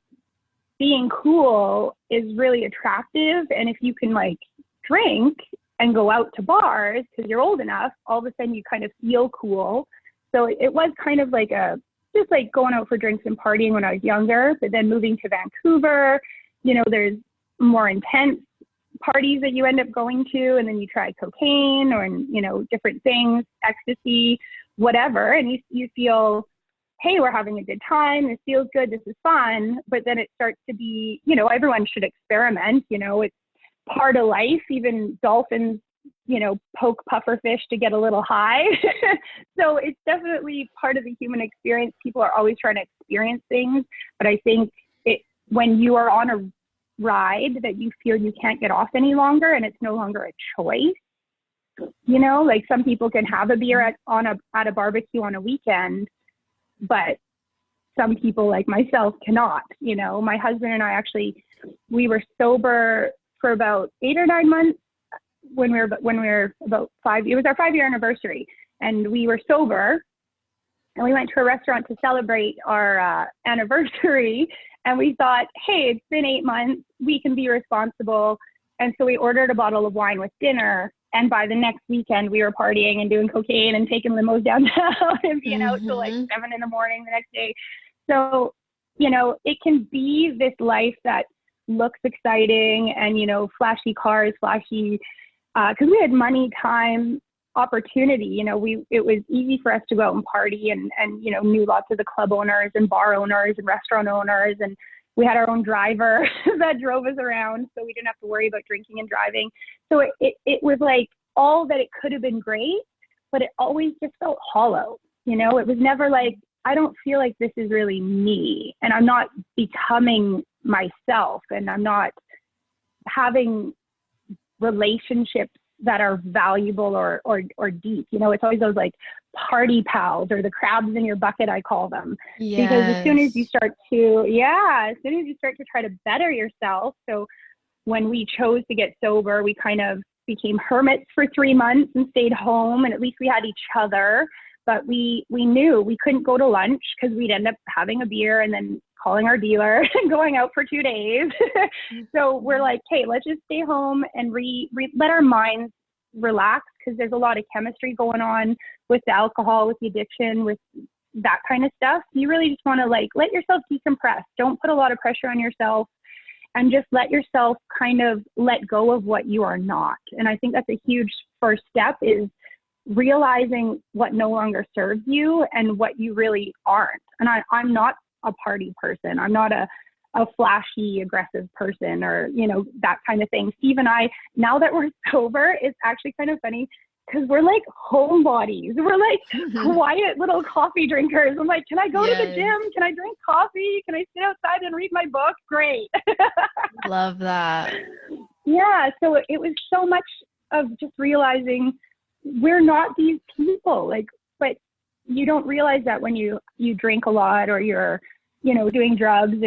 being cool is really attractive. And if you can like drink and go out to bars because you're old enough, all of a sudden you kind of feel cool. So it was kind of like just like going out for drinks and partying when I was younger. But then moving to Vancouver, you know, there's more intense parties that you end up going to, and then you try cocaine or, you know, different things, ecstasy, whatever, and you feel, hey, we're having a good time, this feels good, this is fun. But then it starts to be, you know, everyone should experiment, you know, it's part of life. Even dolphins, you know, poke pufferfish to get a little high. So it's definitely part of the human experience. People are always trying to experience things, but I think when you are on a ride that you feel you can't get off any longer, and it's no longer a choice, you know, like some people can have a beer at a barbecue on a weekend, but some people like myself cannot. You know, my husband and I actually, we were sober for about 8 or 9 months when we were about five. It was our 5-year anniversary, and we were sober, and we went to a restaurant to celebrate our anniversary. And we thought, hey, it's been 8 months. We can be responsible. And so we ordered a bottle of wine with dinner. And by the next weekend, we were partying and doing cocaine and taking limos downtown and being out till like 7 in the morning the next day. So, it can be this life that looks exciting and, flashy cars, flashy, because we had money, time, opportunity. It was easy for us to go out and party and knew lots of the club owners and bar owners and restaurant owners. And we had our own driver that drove us around, so we didn't have to worry about drinking and driving. So it was like all that it could have been great, but it always just felt hollow. It was never like, I don't feel like this is really me, and I'm not becoming myself, and I'm not having relationships that are valuable or deep. It's always those like party pals or the crabs in your bucket, I call them. Yes. Because as soon as you start to try to better yourself. So when we chose to get sober, we kind of became hermits for 3 months and stayed home, and at least we had each other. But we knew we couldn't go to lunch because we'd end up having a beer and then calling our dealer and going out for 2 days. So we're like, hey, let's just stay home and let our minds relax, because there's a lot of chemistry going on with the alcohol, with the addiction, with that kind of stuff. You really just want to like let yourself decompress. Don't put a lot of pressure on yourself, and just let yourself kind of let go of what you are not. And I think that's a huge first step, is realizing what no longer serves you and what you really aren't. And I'm not a party person. I'm not a flashy, aggressive person, or, that kind of thing. Steve and I, now that we're sober, it's actually kind of funny because we're like homebodies. We're like quiet little coffee drinkers. I'm like, can I go to the gym? Can I drink coffee? Can I sit outside and read my book? Great. Love that. Yeah. So it was so much of just realizing we're not these people, but you don't realize that when you drink a lot or you're, doing drugs.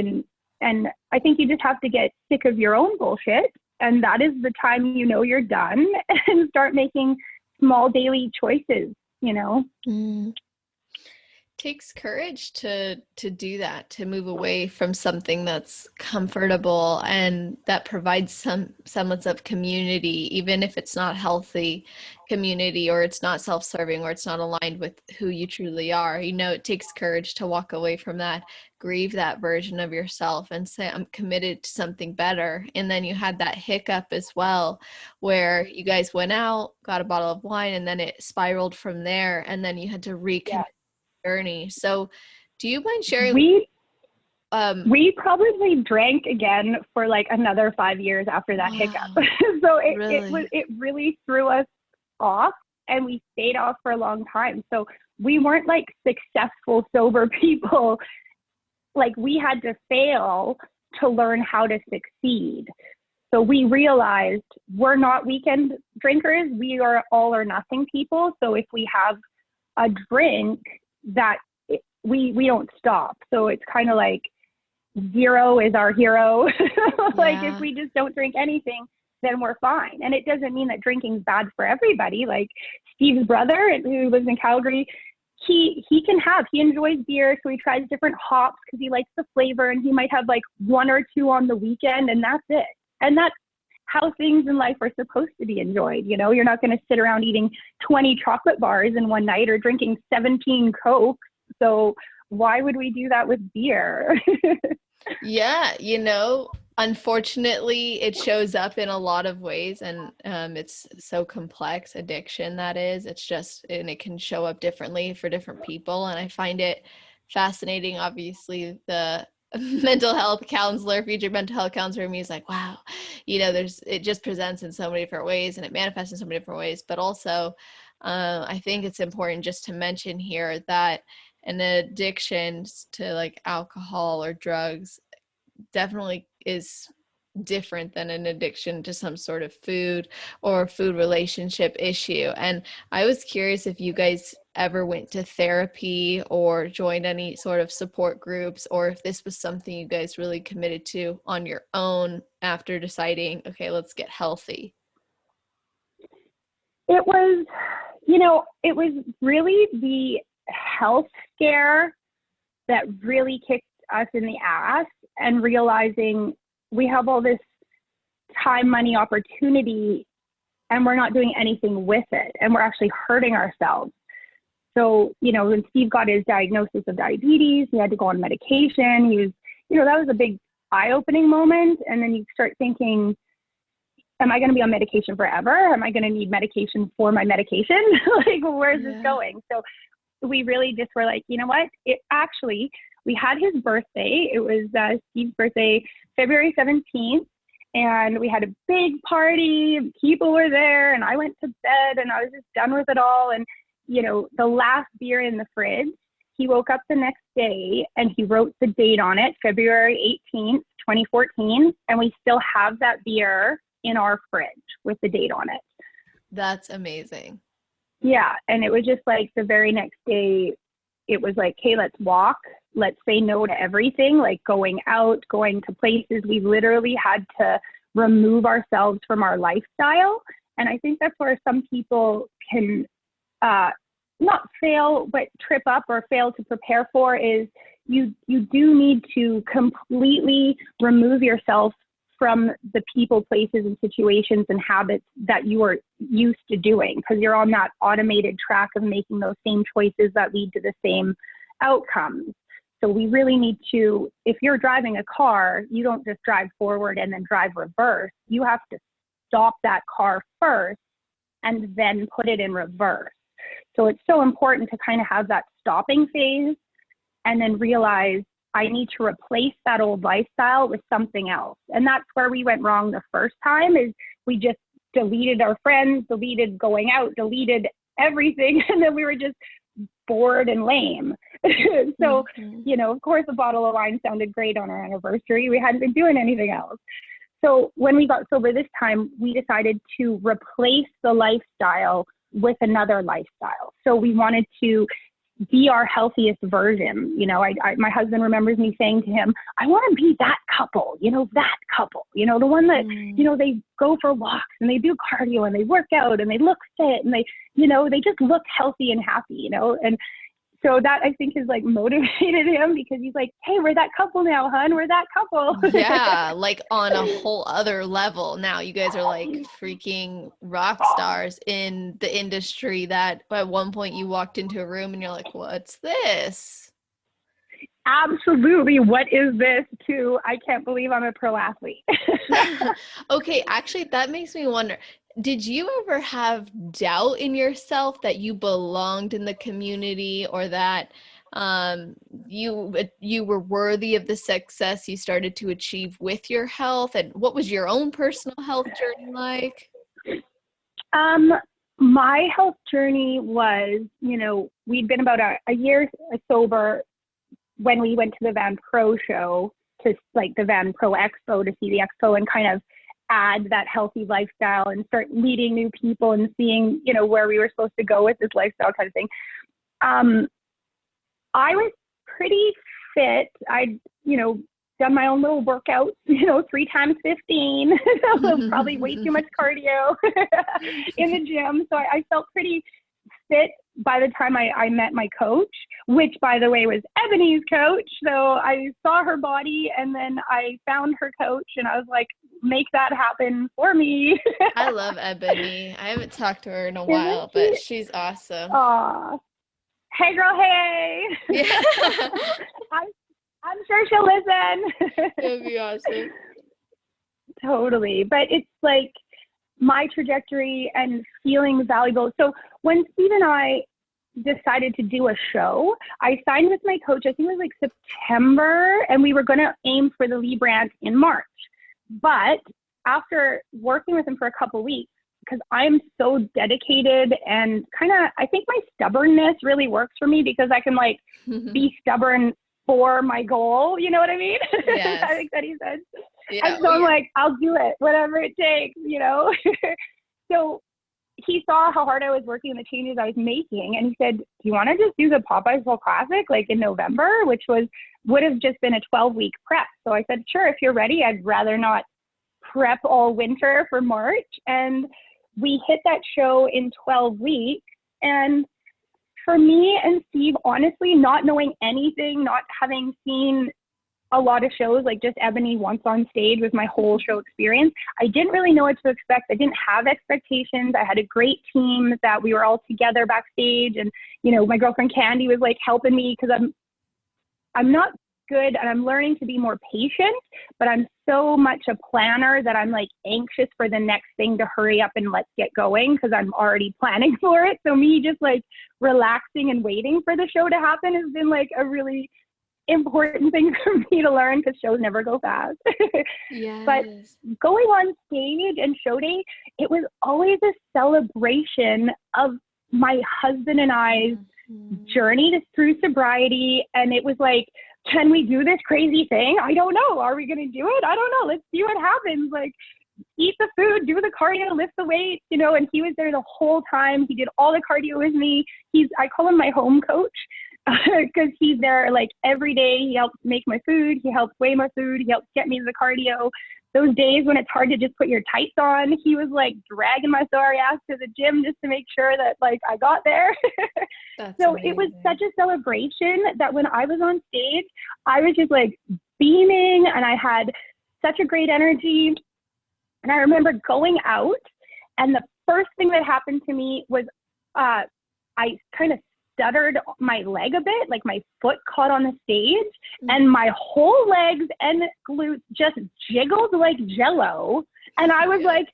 And I think you just have to get sick of your own bullshit. And that is the time, you're done, and start making small daily choices, Takes courage to do that, to move away from something that's comfortable and that provides some semblance of community, even if it's not healthy community, or it's not self-serving, or it's not aligned with who you truly are. It takes courage to walk away from that, grieve that version of yourself, and say, I'm committed to something better. And then you had that hiccup as well, where you guys went out, got a bottle of wine, and then it spiraled from there, and then you had to recommit journey. So do you mind sharing? We probably drank again for like another 5 years after that hiccup. So it really threw us off, and we stayed off for a long time. So we weren't like successful sober people. Like, we had to fail to learn how to succeed. So we realized we're not weekend drinkers. We are all or nothing people. So if we have a drink, we don't stop. So it's kind of like zero is our hero. Like, if we just don't drink anything, then we're fine. And it doesn't mean that drinking's bad for everybody. Like Steve's brother, who lives in Calgary, he enjoys beer, so he tries different hops because he likes the flavor, and he might have like 1 or 2 on the weekend, and that's it. And that's how things in life are supposed to be enjoyed. You're not going to sit around eating 20 chocolate bars in one night or drinking 17 Cokes. So why would we do that with beer? Yeah, unfortunately, it shows up in a lot of ways, and it's so complex, addiction, that is. It's just, and it can show up differently for different people. And I find it fascinating. Obviously, the mental health counselor, future mental health counselor in me is like, wow, it just presents in so many different ways, and it manifests in so many different ways. But also, I think it's important just to mention here that an addiction to like alcohol or drugs definitely is different than an addiction to some sort of food or food relationship issue. And I was curious if you guys ever went to therapy or joined any sort of support groups, or if this was something you guys really committed to on your own after deciding, okay, let's get healthy. It was, it was really the health scare that really kicked us in the ass. and realizing we have all this time, money, opportunity, and we're not doing anything with it, and we're actually hurting ourselves. So, when Steve got his diagnosis of diabetes, he had to go on medication. He was, that was a big eye-opening moment. And then you start thinking, am I going to be on medication forever? Am I going to need medication for my medication? Like, where's this going? So we really just were like, you know what? We had his birthday. It was Steve's birthday, February 17th. And we had a big party. People were there, and I went to bed, and I was just done with it all. And the last beer in the fridge, he woke up the next day and he wrote the date on it, February 18th, 2014. And we still have that beer in our fridge with the date on it. That's amazing. Yeah. And it was just like the very next day, it was like, hey, let's walk. Let's say no to everything, like going out, going to places. We literally had to remove ourselves from our lifestyle. And I think that's where some people can not fail, but trip up or fail to prepare for is you do need to completely remove yourself from the people, places, and situations and habits that you are used to doing, because you're on that automated track of making those same choices that lead to the same outcomes. So we really need to, if you're driving a car, you don't just drive forward and then drive reverse. You have to stop that car first and then put it in reverse. So it's so important to kind of have that stopping phase and then realize I need to replace that old lifestyle with something else. And that's where we went wrong the first time, is we just deleted our friends, deleted going out, deleted everything. And then we were just bored and lame. So, of course, a bottle of wine sounded great on our anniversary. We hadn't been doing anything else. So when we got sober this time, we decided to replace the lifestyle with another lifestyle. So we wanted to be our healthiest version. My husband remembers me saying to him, I want to be that couple, the one that, they go for walks and they do cardio and they work out and they look fit and they just look healthy and happy, and so that I think is like motivated him, because he's like, hey, we're that couple now, hun. We're that couple. Yeah, like on a whole other level. Now you guys are like freaking rock stars in the industry that at one point you walked into a room and you're like, what's this? Absolutely. What is this? To, I can't believe I'm a pro athlete. Okay, actually, that makes me wonder. Did you ever have doubt in yourself that you belonged in the community, or that you were worthy of the success you started to achieve with your health? And what was your own personal health journey like? My health journey was, we'd been about a year sober when we went to the Van Pro show, to like the Van Pro Expo, to see the expo and kind of add that healthy lifestyle and start meeting new people and seeing, where we were supposed to go with this lifestyle kind of thing. I was pretty fit. I'd, done my own little workouts, 3 times 15, probably way too much cardio in the gym. So I felt pretty fit by the time I met my coach, which, by the way, was Ebony's coach. So I saw her body and then I found her coach and I was like, make that happen for me. I love Ebony. I haven't talked to her in a while, but she's awesome. Aw. Hey, girl, hey. Yeah. I'm sure she'll listen. That'd be awesome. Totally. But it's like my trajectory and feeling valuable. So when Steve and I decided to do a show, I signed with my coach, I think it was like September, and we were going to aim for the Lee Brandt in March. But after working with him for a couple of weeks, because I'm so dedicated and kind of, I think my stubbornness really works for me, because I can like be stubborn for my goal. You know what I mean? Yes. I think that he said. Yeah. And so I'm like, I'll do it, whatever it takes, So he saw how hard I was working and the changes I was making. And he said, do you want to just do the Popeyes Bowl Classic like in November, which would have just been a 12-week prep. So I said, sure, if you're ready. I'd rather not prep all winter for March. And we hit that show in 12 weeks. And for me and Steve, honestly, not knowing anything, not having seen a lot of shows, like just Ebony Once on Stage was my whole show experience. I didn't really know what to expect. I didn't have expectations. I had a great team that we were all together backstage, and my girlfriend Candy was like helping me because I'm not good and I'm learning to be more patient, but I'm so much a planner that I'm like anxious for the next thing to hurry up and let's get going because I'm already planning for it. So me just like relaxing and waiting for the show to happen has been like a really important thing for me to learn because shows never go fast. Yes. But going on stage and show day, it was always a celebration of my husband and I's journey through sobriety. And it was like, can we do this crazy thing? I don't know. Are we going to do it? I don't know. Let's see what happens. Like, eat the food, do the cardio, lift the weights, and he was there the whole time. He did all the cardio with me. I call him my home coach because he's there like every day. He helps make my food. He helps weigh my food. He helps get me to the cardio. Those days when it's hard to just put your tights on, he was like dragging my sorry ass to the gym just to make sure that like I got there. So amazing. It was such a celebration that when I was on stage, I was just like beaming and I had such a great energy. And I remember going out and the first thing that happened to me was I kind of stuttered my leg a bit, like my foot caught on the stage and my whole legs and glutes just jiggled like jello. And I was like,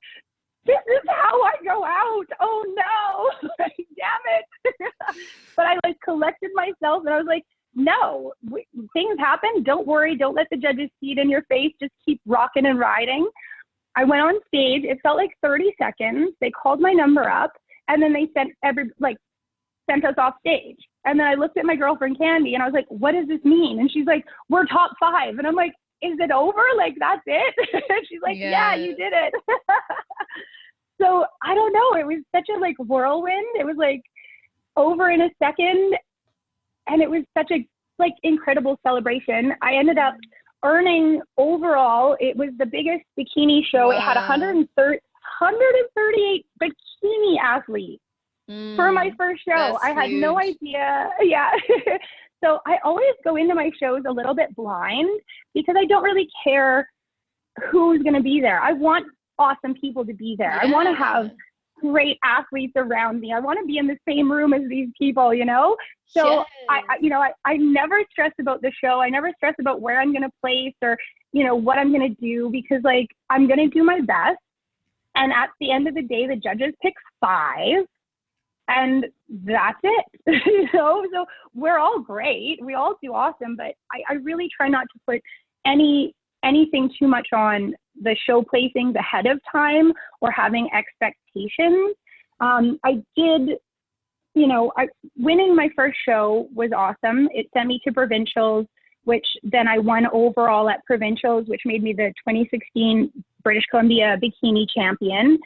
this is how I go out. Oh no, like, damn it. But I like collected myself and I was like, no, things happen. Don't worry. Don't let the judges see it in your face. Just keep rocking and riding. I went on stage. It felt like 30 seconds. They called my number up and then they sent us off stage. And then I looked at my girlfriend Candy and I was like, what does this mean? And she's like, we're top 5. And I'm like, is it over? Like, that's it? She's like, yes. Yeah, you did it. So I don't know. It was such a like whirlwind. It was like over in a second. And it was such a like incredible celebration. I ended up earning overall, it was the biggest bikini show. Wow. It had 138 bikini athletes. For my first show. I had no idea. Yeah. So I always go into my shows a little bit blind because I don't really care who's going to be there. I want awesome people to be there. Yeah. I want to have great athletes around me. I want to be in the same room as these people, So yes. I never stress about the show. I never stress about where I'm going to place or, what I'm going to do because like I'm going to do my best. And at the end of the day, the judges pick 5. And that's it. So we're all great. We all do awesome, but I really try not to put anything too much on the show placings ahead of time or having expectations. I did, winning my first show was awesome. It sent me to provincials, which then I won overall at provincials, which made me the 2016 British Columbia bikini champion.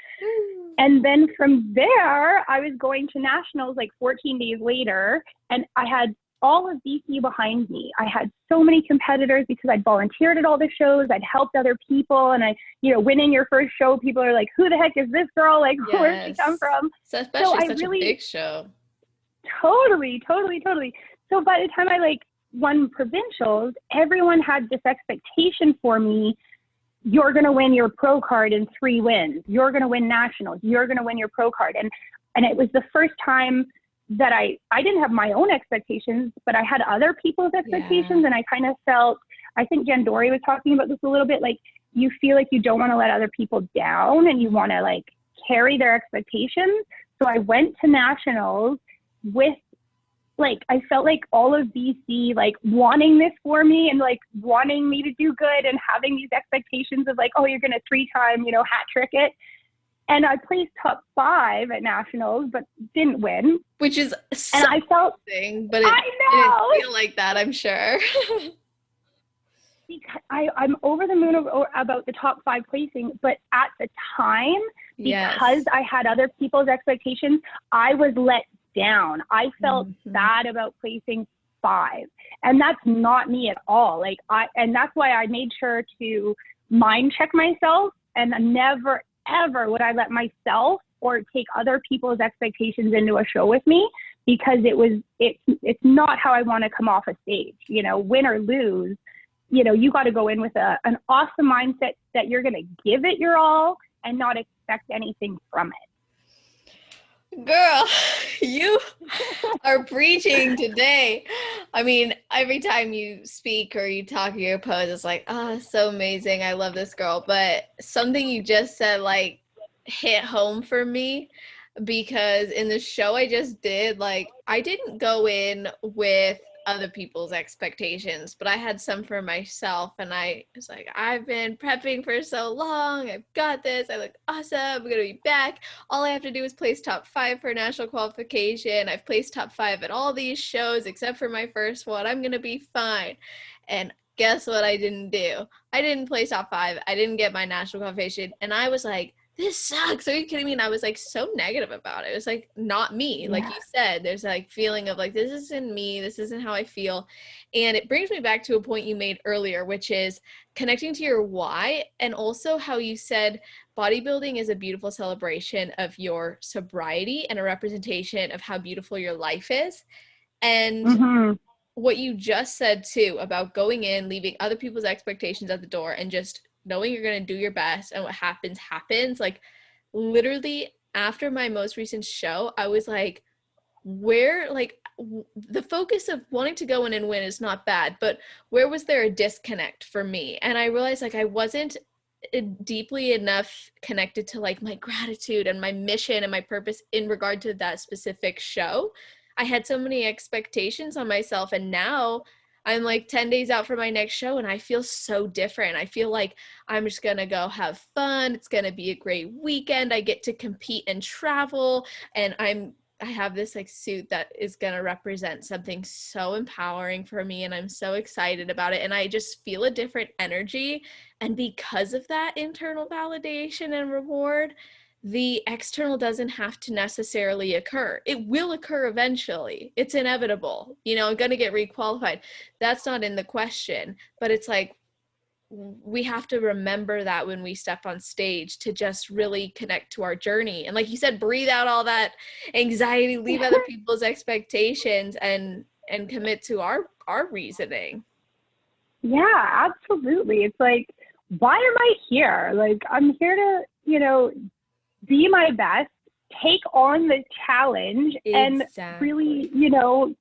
And then from there, I was going to nationals like 14 days later, and I had all of BC behind me. I had so many competitors because I'd volunteered at all the shows. I'd helped other people, and winning your first show, people are like, who the heck is this girl? Like, yes. Where did she come from? So especially such a big show. Totally. So by the time I won provincials, everyone had this expectation for me. You're going to win your pro card in 3 wins. You're going to win nationals. You're going to win your pro card. And it was the first time that I didn't have my own expectations, but I had other people's expectations. Yeah. And I kind of felt, I think Jen Dory was talking about this a little bit, like you feel like you don't want to let other people down and you want to carry their expectations. So I went to nationals with I felt like all of BC, wanting this for me and wanting me to do good and having these expectations of oh, you're going to 3-time, hat trick it. And I placed top 5 at nationals, but didn't win. Which is so and I felt, but it didn't feel like that, I'm sure. Because I'm over the moon about the top 5 placing, but at the time, because I had other people's expectations, I was let down. I felt bad about placing 5, and that's not me at all. And that's why I made sure to mind check myself, and never ever would I let myself or take other people's expectations into a show with me, because it's not how I want to come off a stage. Win or lose, you got to go in with an awesome mindset that you're going to give it your all and not expect anything from Girl, you are preaching today. I mean, every time you speak or you talk or you pose, it's like, oh, so amazing. I love this girl. But something you just said, like, hit home for me because in the show I just did, like, I didn't go in with other people's expectations, but I had some for myself. And I was like, I've been prepping for so long. I've got this. I look awesome. I'm going to be back. All I have to do is place top 5 for national qualification. I've placed top 5 at all these shows except for my first one. I'm going to be fine. And guess what I didn't do? I didn't place top 5. I didn't get my national qualification. And I was like, this sucks. Are you kidding me? And I was like so negative about it. It was like not me. it. Like Yeah. you said, there's like feeling of like, this isn't me. This isn't how I feel. And it brings me back to a point you made earlier, which is connecting to your why. And also how you said bodybuilding is a beautiful celebration of your sobriety and a representation of how beautiful your life is. And Mm-hmm. what you just said too about going in, leaving other people's expectations at the door and just knowing you're going to do your best and what happens happens. Like literally after my most recent show, I was like, where like the focus of wanting to go in and win is not bad, but where was there a disconnect for me? And I realized like I wasn't deeply enough connected to like my gratitude and my mission and my purpose in regard to that specific show. I had so many expectations on myself, and now I'm like 10 days out from my next show and I feel so different. I feel like I'm just going to go have fun. It's going to be a great weekend. I get to compete and travel, and I have this like suit that is going to represent something so empowering for me, and I'm so excited about it, and I just feel a different energy. And because of that internal validation and reward, the external doesn't have to necessarily occur. It will occur eventually. It's inevitable. I'm going to get requalified. That's not in the question, but it's like we have to remember that when we step on stage to just really connect to our journey. And like you said, breathe out all that anxiety, leave other people's expectations, and commit to our reasoning. Yeah, absolutely. It's like, why am I here? Like, I'm here to, be my best, take on the challenge, and Exactly. really,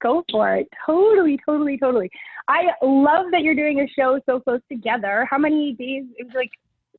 go for it. Totally, totally, totally. I love that you're doing a show so close together. How many days? It was like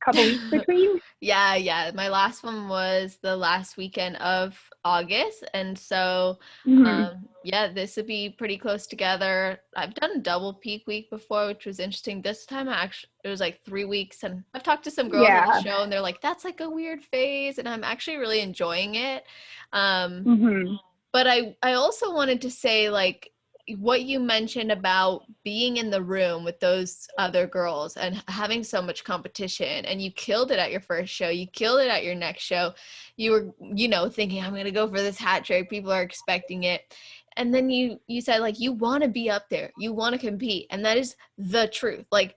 a couple weeks between? Yeah. My last one was the last weekend of August. And so, Mm-hmm. yeah, this would be pretty close together. I've done a double peak week before, which was interesting. This time, it was like 3 weeks. And I've talked to some girls on the Yeah. show, and they're like, that's like a weird phase. And I'm actually really enjoying it. Um, Mm-hmm. but I also wanted to say, like, what you mentioned about being in the room with those other girls and having so much competition, and you killed it at your first show, you killed it at your next show. You were, thinking, I'm going to go for this hat trick. People are expecting it. And then you said, like, you want to be up there. You want to compete. And that is the truth. Like,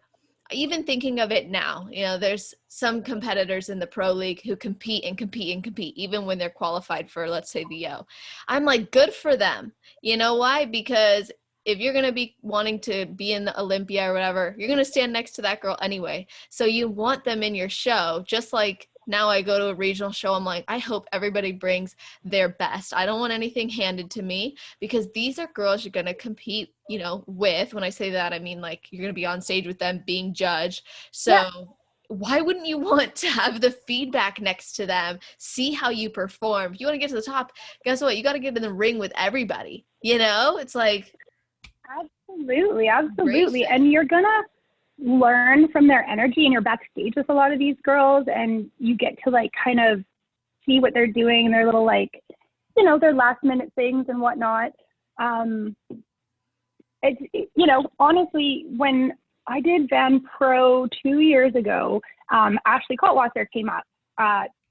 even thinking of it now, there's some competitors in the pro league who compete and compete and compete, even when they're qualified for, let's say, the O. I'm like, good for them. You know why? Because if you're going to be wanting to be in the Olympia or whatever, you're going to stand next to that girl anyway. So you want them in your show, just like now I go to a regional show. I'm like, I hope everybody brings their best. I don't want anything handed to me, because these are girls you're going to compete, with. When I say that, I mean, like, you're going to be on stage with them being judged. Yeah, So why wouldn't you want to have the feedback next to them, see how you perform? If you want to get to the top, guess what? You got to get in the ring with everybody. It's like, absolutely, embrace absolutely. it. And you're gonna learn from their energy, and you're backstage with a lot of these girls, and you get to like kind of see what they're doing and their little like, their last minute things and whatnot. Um, honestly, when I did Van Pro 2 years ago, Ashley Kaltwasser came up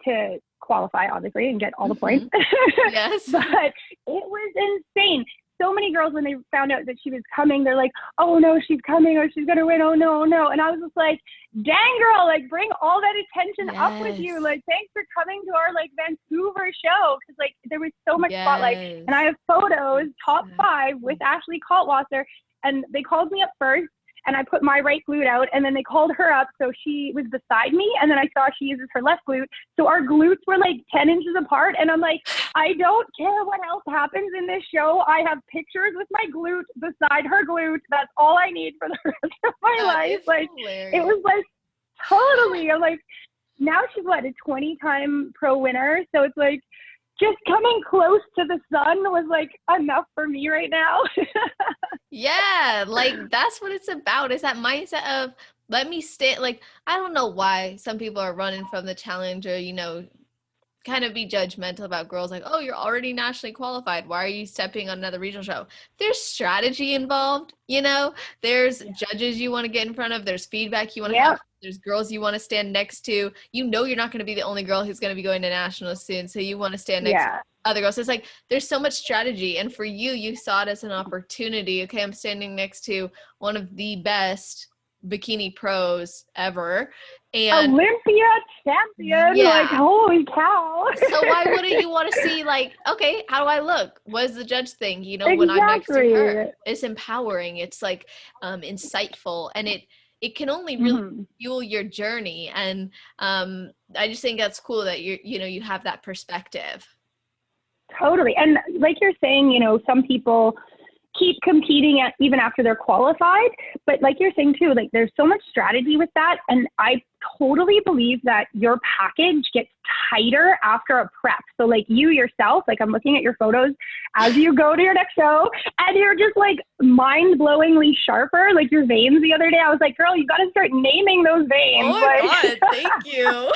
to qualify, obviously, and get all the points. Mhm. Yes. But it was insane. So many girls, when they found out that she was coming, they're like, oh no, she's coming, or she's going to win. Oh no, oh no. And I was just like, dang girl, like bring all that attention up with you. Yes. Like, thanks for coming to our like Vancouver show. Cause like there was so much spotlight, and I Yes. have photos, top 5 with Exactly. Ashley Kaltwasser. And they called me up first, and I put my right glute out, and then they called her up. So she was beside me, and then I saw she uses her left glute. So our glutes were like 10 inches apart. And I'm like, I don't care what else happens in this show. I have pictures with my glute beside her glute. That's all I need for the rest of my That life. is Like, hilarious. it was like, totally. I'm like, now she's what, a 20-time pro winner. So it's like, just coming close to the sun was like enough for me right now. Yeah, like that's what it's about. Is that mindset of let me stay. Like, I don't know why some people are running from the challenge or, kind of be judgmental about girls like, oh, you're already nationally qualified. Why are you stepping on another regional show? There's strategy involved, there's judges you want to get in front of, there's feedback you want to Yeah. have, there's girls you want to stand next to. You're not going to be the only girl who's going to be going to nationals soon. So you want to stand next to other girls. So it's like there's so much strategy. And for you, you saw it as an opportunity. Okay, I'm standing next to one of the best bikini pros ever. And Olympia champion, like, holy cow. so why wouldn't you want to see, like, okay, how do I look? What does the judge think? When I'm next to her, it's empowering. It's like insightful, and it can only really fuel your journey. And I just think that's cool that you have that perspective. Totally. And like you're saying, some people keep competing even after they're qualified. But like you're saying too, like there's so much strategy with that. And I totally believe that your package gets tighter after a prep. So like you yourself, like I'm looking at your photos as you go to your next show and you're just like mind-blowingly sharper. Like your veins the other day, I was like, girl, you got to start naming those veins. Oh my God, thank you.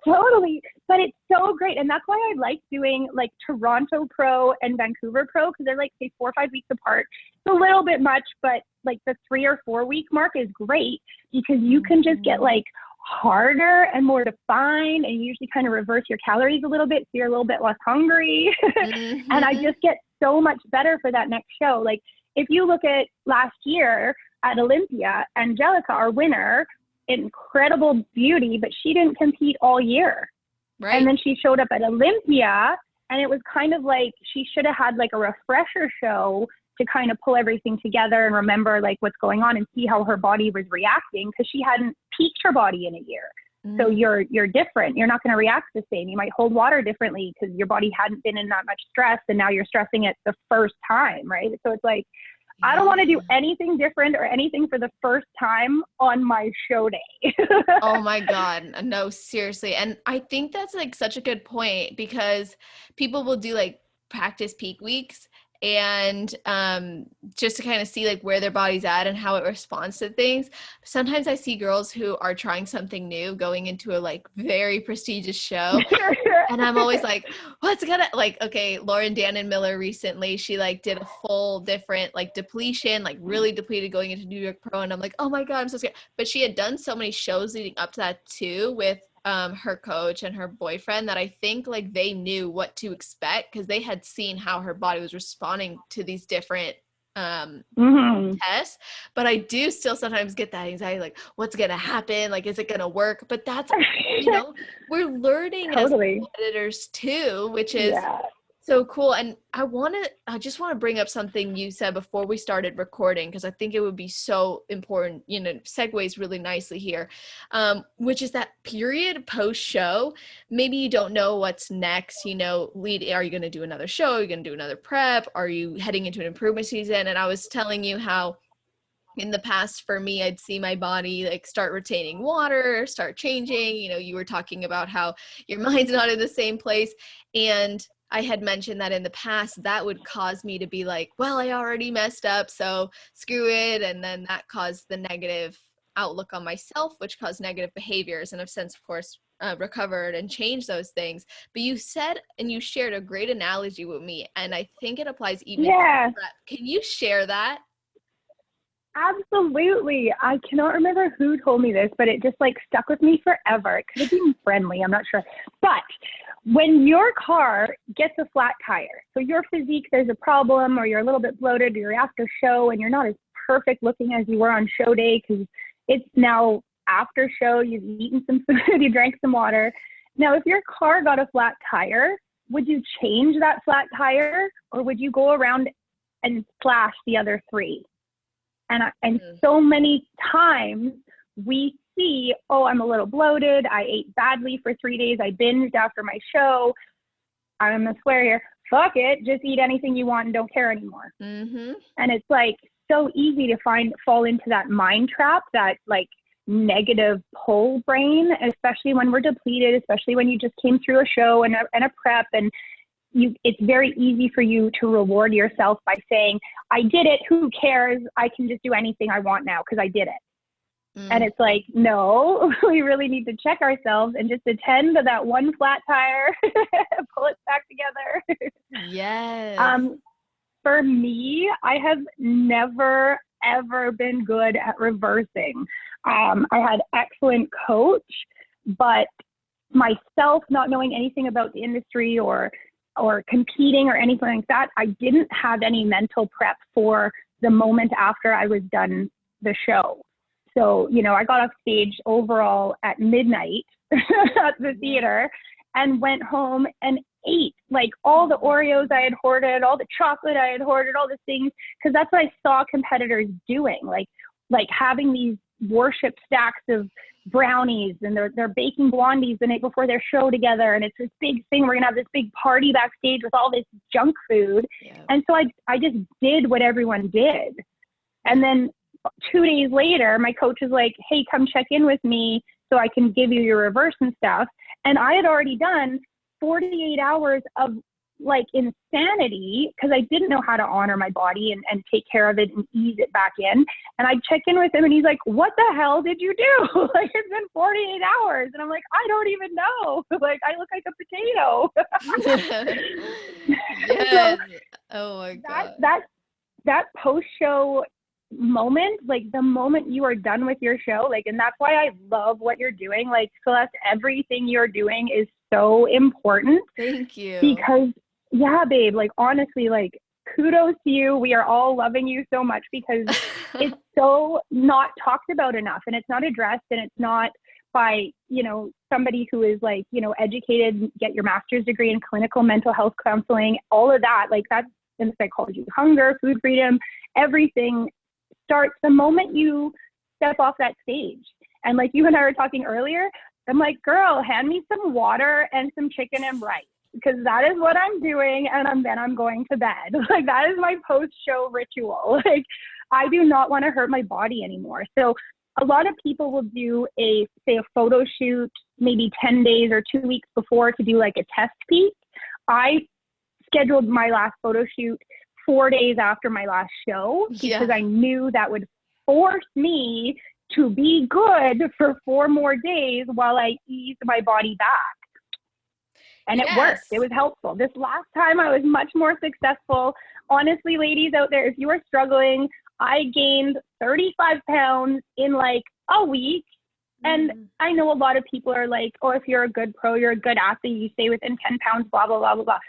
Totally. But it's so great. And that's why I like doing like Toronto Pro and Vancouver Pro, because they're like, say, 4 or 5 weeks apart. It's a little bit much, but like the 3 or 4 week mark is great because you can just get like harder and more defined, and you usually kind of reverse your calories a little bit so you're a little bit less hungry. And I just get so much better for that next show. Like if you look at last year at Olympia, Angelica, our winner, incredible beauty, but she didn't compete all year. Right. And then she showed up at Olympia, and it was kind of like she should have had like a refresher show to kind of pull everything together and remember like what's going on and see how her body was reacting, because she hadn't peaked her body in a year. So you're different. You're not going to react the same. You might hold water differently because your body hadn't been in that much stress, and now you're stressing it the first time, right? So it's like, I don't want to do anything different or anything for the first time on my show day. Oh my God. No, seriously. And I think that's like such a good point, because people will do like practice peak weeks and just to kind of see like where their body's at and how it responds to things. Sometimes I see girls who are trying something new going into a like very prestigious show. And I'm always like, what's gonna, like, okay, Lauren Dannon Miller recently, she like did a full different like depletion, like really depleted going into New York Pro. And I'm like, oh my God, I'm so scared. But she had done so many shows leading up to that too with her coach and her boyfriend that I think like they knew what to expect because they had seen how her body was responding to these different tests. But I do still sometimes get that anxiety, like what's gonna happen, like is it gonna work? But that's we're learning as competitors too, which is so cool. And I just want to bring up something you said before we started recording, because I think it would be so important, segues really nicely here, which is that period post show. Maybe you don't know what's next, are you going to do another show? Are you going to do another prep? Are you heading into an improvement season? And I was telling you how in the past for me, I'd see my body like start retaining water, start changing. You were talking about how your mind's not in the same place. And I had mentioned that in the past that would cause me to be like, well, I already messed up, so screw it. And then that caused the negative outlook on myself, which caused negative behaviors. And I've since, of course, recovered and changed those things. But you said, and you shared a great analogy with me, and I think it applies even to prep. Can you share that? Absolutely. I cannot remember who told me this, but it just like stuck with me forever. It could have been friendly, I'm not sure. But when your car gets a flat tire, so your physique, there's a problem, or you're a little bit bloated, or you're after show and you're not as perfect looking as you were on show day because it's now after show, you've eaten some food, you drank some water. Now, if your car got a flat tire, would you change that flat tire, or would you go around and slash the other 3? And so many times we see, oh, I'm a little bloated. I ate badly for 3 days. I binged after my show. I'm going to swear here. Fuck it. Just eat anything you want and don't care anymore. Mm-hmm. And it's like so easy to fall into that mind trap, that like negative pull brain, especially when we're depleted, especially when you just came through a show and a prep, and it's very easy for you to reward yourself by saying, I did it, who cares? I can just do anything I want now because I did it. And it's like, no, we really need to check ourselves and just attend to that one flat tire, pull it back together. Yes. For me, I have never, ever been good at reversing. I had excellent coach, but myself not knowing anything about the industry or competing or anything like that, I didn't have any mental prep for the moment after I was done the show. So, you know, I got off stage overall at midnight at the theater and went home and ate like all the Oreos I had hoarded, all the chocolate I had hoarded, all the things, because that's what I saw competitors doing, like having these worship stacks of brownies, and they're baking blondies the night before their show together, and it's this big thing. We're gonna have this big party backstage with all this junk food. And so I just did what everyone did. And then 2 days later, my coach was like, hey, come check in with me so I can give you your reverse and stuff. And I had already done 48 hours of like insanity because I didn't know how to honor my body and take care of it and ease it back in. And I check in with him and he's like, what the hell did you do? Like, it's been 48 hours. And I'm like, I don't even know. Like, I look like a potato. Yes. So oh my God. that post-show moment, like the moment you are done with your show, like, and that's why I love what you're doing. Like, Celeste, everything you're doing is so important. Thank you. Because yeah, babe, like honestly, like kudos to you. We are all loving you so much because it's so not talked about enough, and it's not addressed, and it's not by, you know, somebody who is like, you know, educated, get your master's degree in clinical mental health counseling, all of that, like that's in psychology, hunger, food freedom, everything starts the moment you step off that stage. And like you and I were talking earlier, I'm like, girl, hand me some water and some chicken and rice, because that is what I'm doing. And then I'm going to bed. Like, that is my post-show ritual. Like, I do not want to hurt my body anymore. So a lot of people will do say a photo shoot, maybe 10 days or 2 weeks before to do like a test peek. I scheduled my last photo shoot 4 days after my last show because I knew that would force me to be good for 4 more days while I ease my body back. And it worked. It was helpful. This last time I was much more successful. Honestly, ladies out there, if you are struggling, I gained 35 pounds in like a week. And I know a lot of people are like, oh, if you're a good pro, you're a good athlete, you stay within 10 pounds, blah, blah, blah, blah, blah.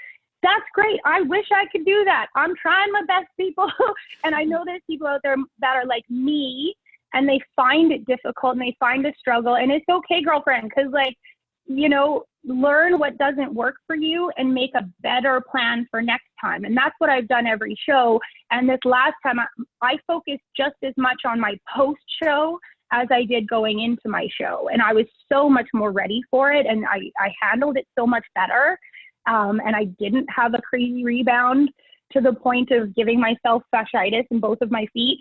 That's great. I wish I could do that. I'm trying my best, people. And I know there's people out there that are like me, and they find it difficult and they find a struggle. And it's okay, girlfriend, because like, you know, learn what doesn't work for you and make a better plan for next time. And that's what I've done every show. And this last time I focused just as much on my post show as I did going into my show. And I was so much more ready for it. And I handled it so much better. And I didn't have a crazy rebound to the point of giving myself fasciitis in both of my feet.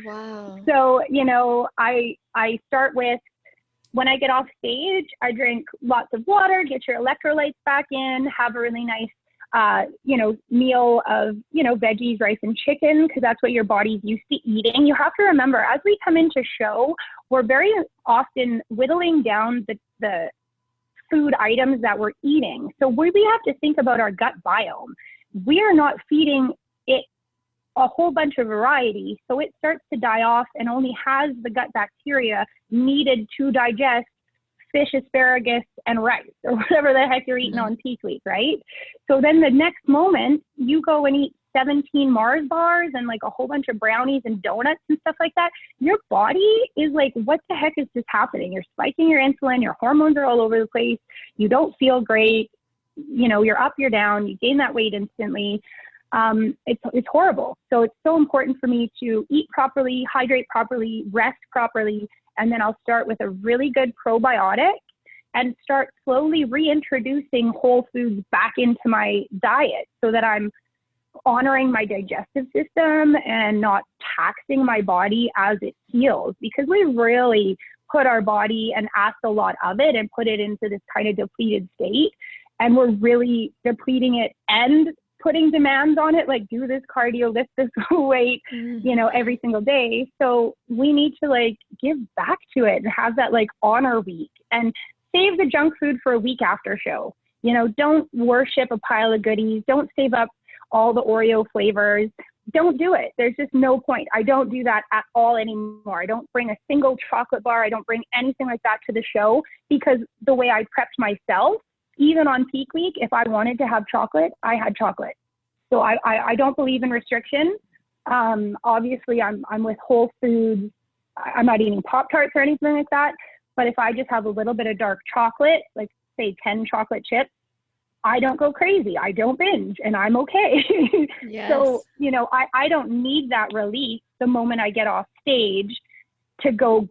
Wow. So, you know, I start with, when I get off stage, I drink lots of water, get your electrolytes back in, have a really nice, you know, meal of, you know, veggies, rice, and chicken, because that's what your body's used to eating. You have to remember, as we come into show, we're very often whittling down the food items that we're eating. So we have to think about our gut biome. We are not feeding it a whole bunch of variety, so it starts to die off and only has the gut bacteria needed to digest fish, asparagus, and rice, or whatever the heck you're eating on peak week, right? So then the next moment, you go and eat 17 Mars bars and like a whole bunch of brownies and donuts and stuff like that. Your body is like, what the heck is just happening? You're spiking your insulin, your hormones are all over the place, you don't feel great, you know, you're up, you're down, you gain that weight instantly. it's horrible. So it's so important for me to eat properly, hydrate properly, rest properly, and then I'll start with a really good probiotic and start slowly reintroducing whole foods back into my diet so that I'm honoring my digestive system and not taxing my body as it heals, because we really put our body and ask a lot of it and put it into this kind of depleted state, and we're really depleting it and putting demands on it, like do this cardio, lift this weight, every single day. So we need to like give back to it and have that like honor week and save the junk food for a week after show. Don't worship a pile of goodies. Don't save up all the Oreo flavors. Don't do it. There's just no point. I don't do that at all anymore. I don't bring a single chocolate bar. I don't bring anything like that to the show, because the way I prepped myself, even on peak week, if I wanted to have chocolate, I had chocolate. So I don't believe in restriction. Obviously, I'm with whole foods. I'm not eating Pop-Tarts or anything like that. But if I just have a little bit of dark chocolate, like say 10 chocolate chips, I don't go crazy. I don't binge, and I'm okay. Yes. So, I don't need that relief the moment I get off stage to go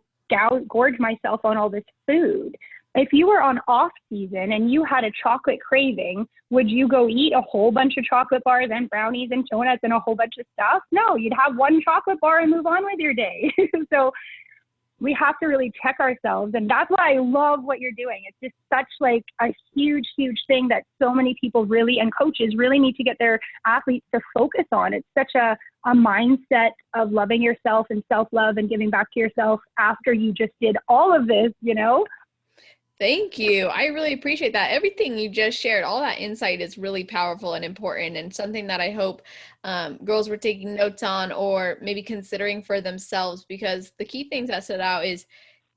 gorge myself on all this food. If you were on off season and you had a chocolate craving, would you go eat a whole bunch of chocolate bars and brownies and donuts and a whole bunch of stuff? No, you'd have one chocolate bar and move on with your day. So we have to really check ourselves. And that's why I love what you're doing. It's just such like a huge, huge thing that so many people really, and coaches really need to get their athletes to focus on. It's such a mindset of loving yourself and self-love and giving back to yourself after you just did all of this, Thank you. I really appreciate that. Everything you just shared, all that insight is really powerful and important, and something that I hope girls were taking notes on or maybe considering for themselves, because the key things that stood out is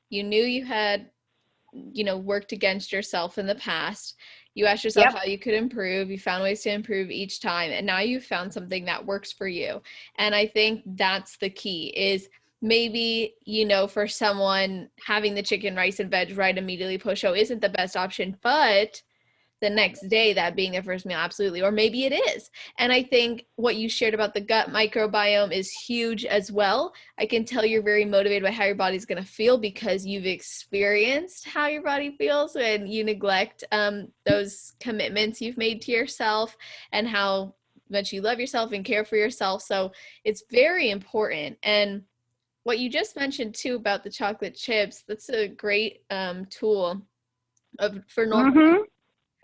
you knew you had, worked against yourself in the past. You asked yourself how you could improve. You found ways to improve each time. And now you've found something that works for you. And I think that's the key is maybe, for someone having the chicken, rice, and veg right immediately post show isn't the best option, but the next day, that being their first meal, absolutely. Or maybe it is. And I think what you shared about the gut microbiome is huge as well. I can tell you're very motivated by how your body's going to feel because you've experienced how your body feels when you neglect those commitments you've made to yourself and how much you love yourself and care for yourself. So it's very important. And what you just mentioned too about the chocolate chips, that's a great tool for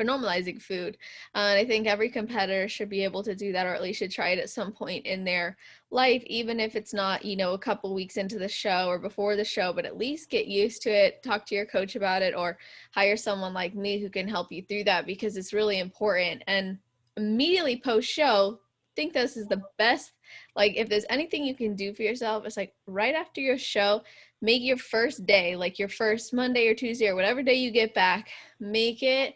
normalizing food. And I think every competitor should be able to do that, or at least should try it at some point in their life, even if it's not, a couple weeks into the show or before the show, but at least get used to it, talk to your coach about it, or hire someone like me who can help you through that, because it's really important. And immediately post show, I think this is the best, like if there's anything you can do for yourself, it's like right after your show, make your first day, like your first Monday or Tuesday or whatever day you get back, make it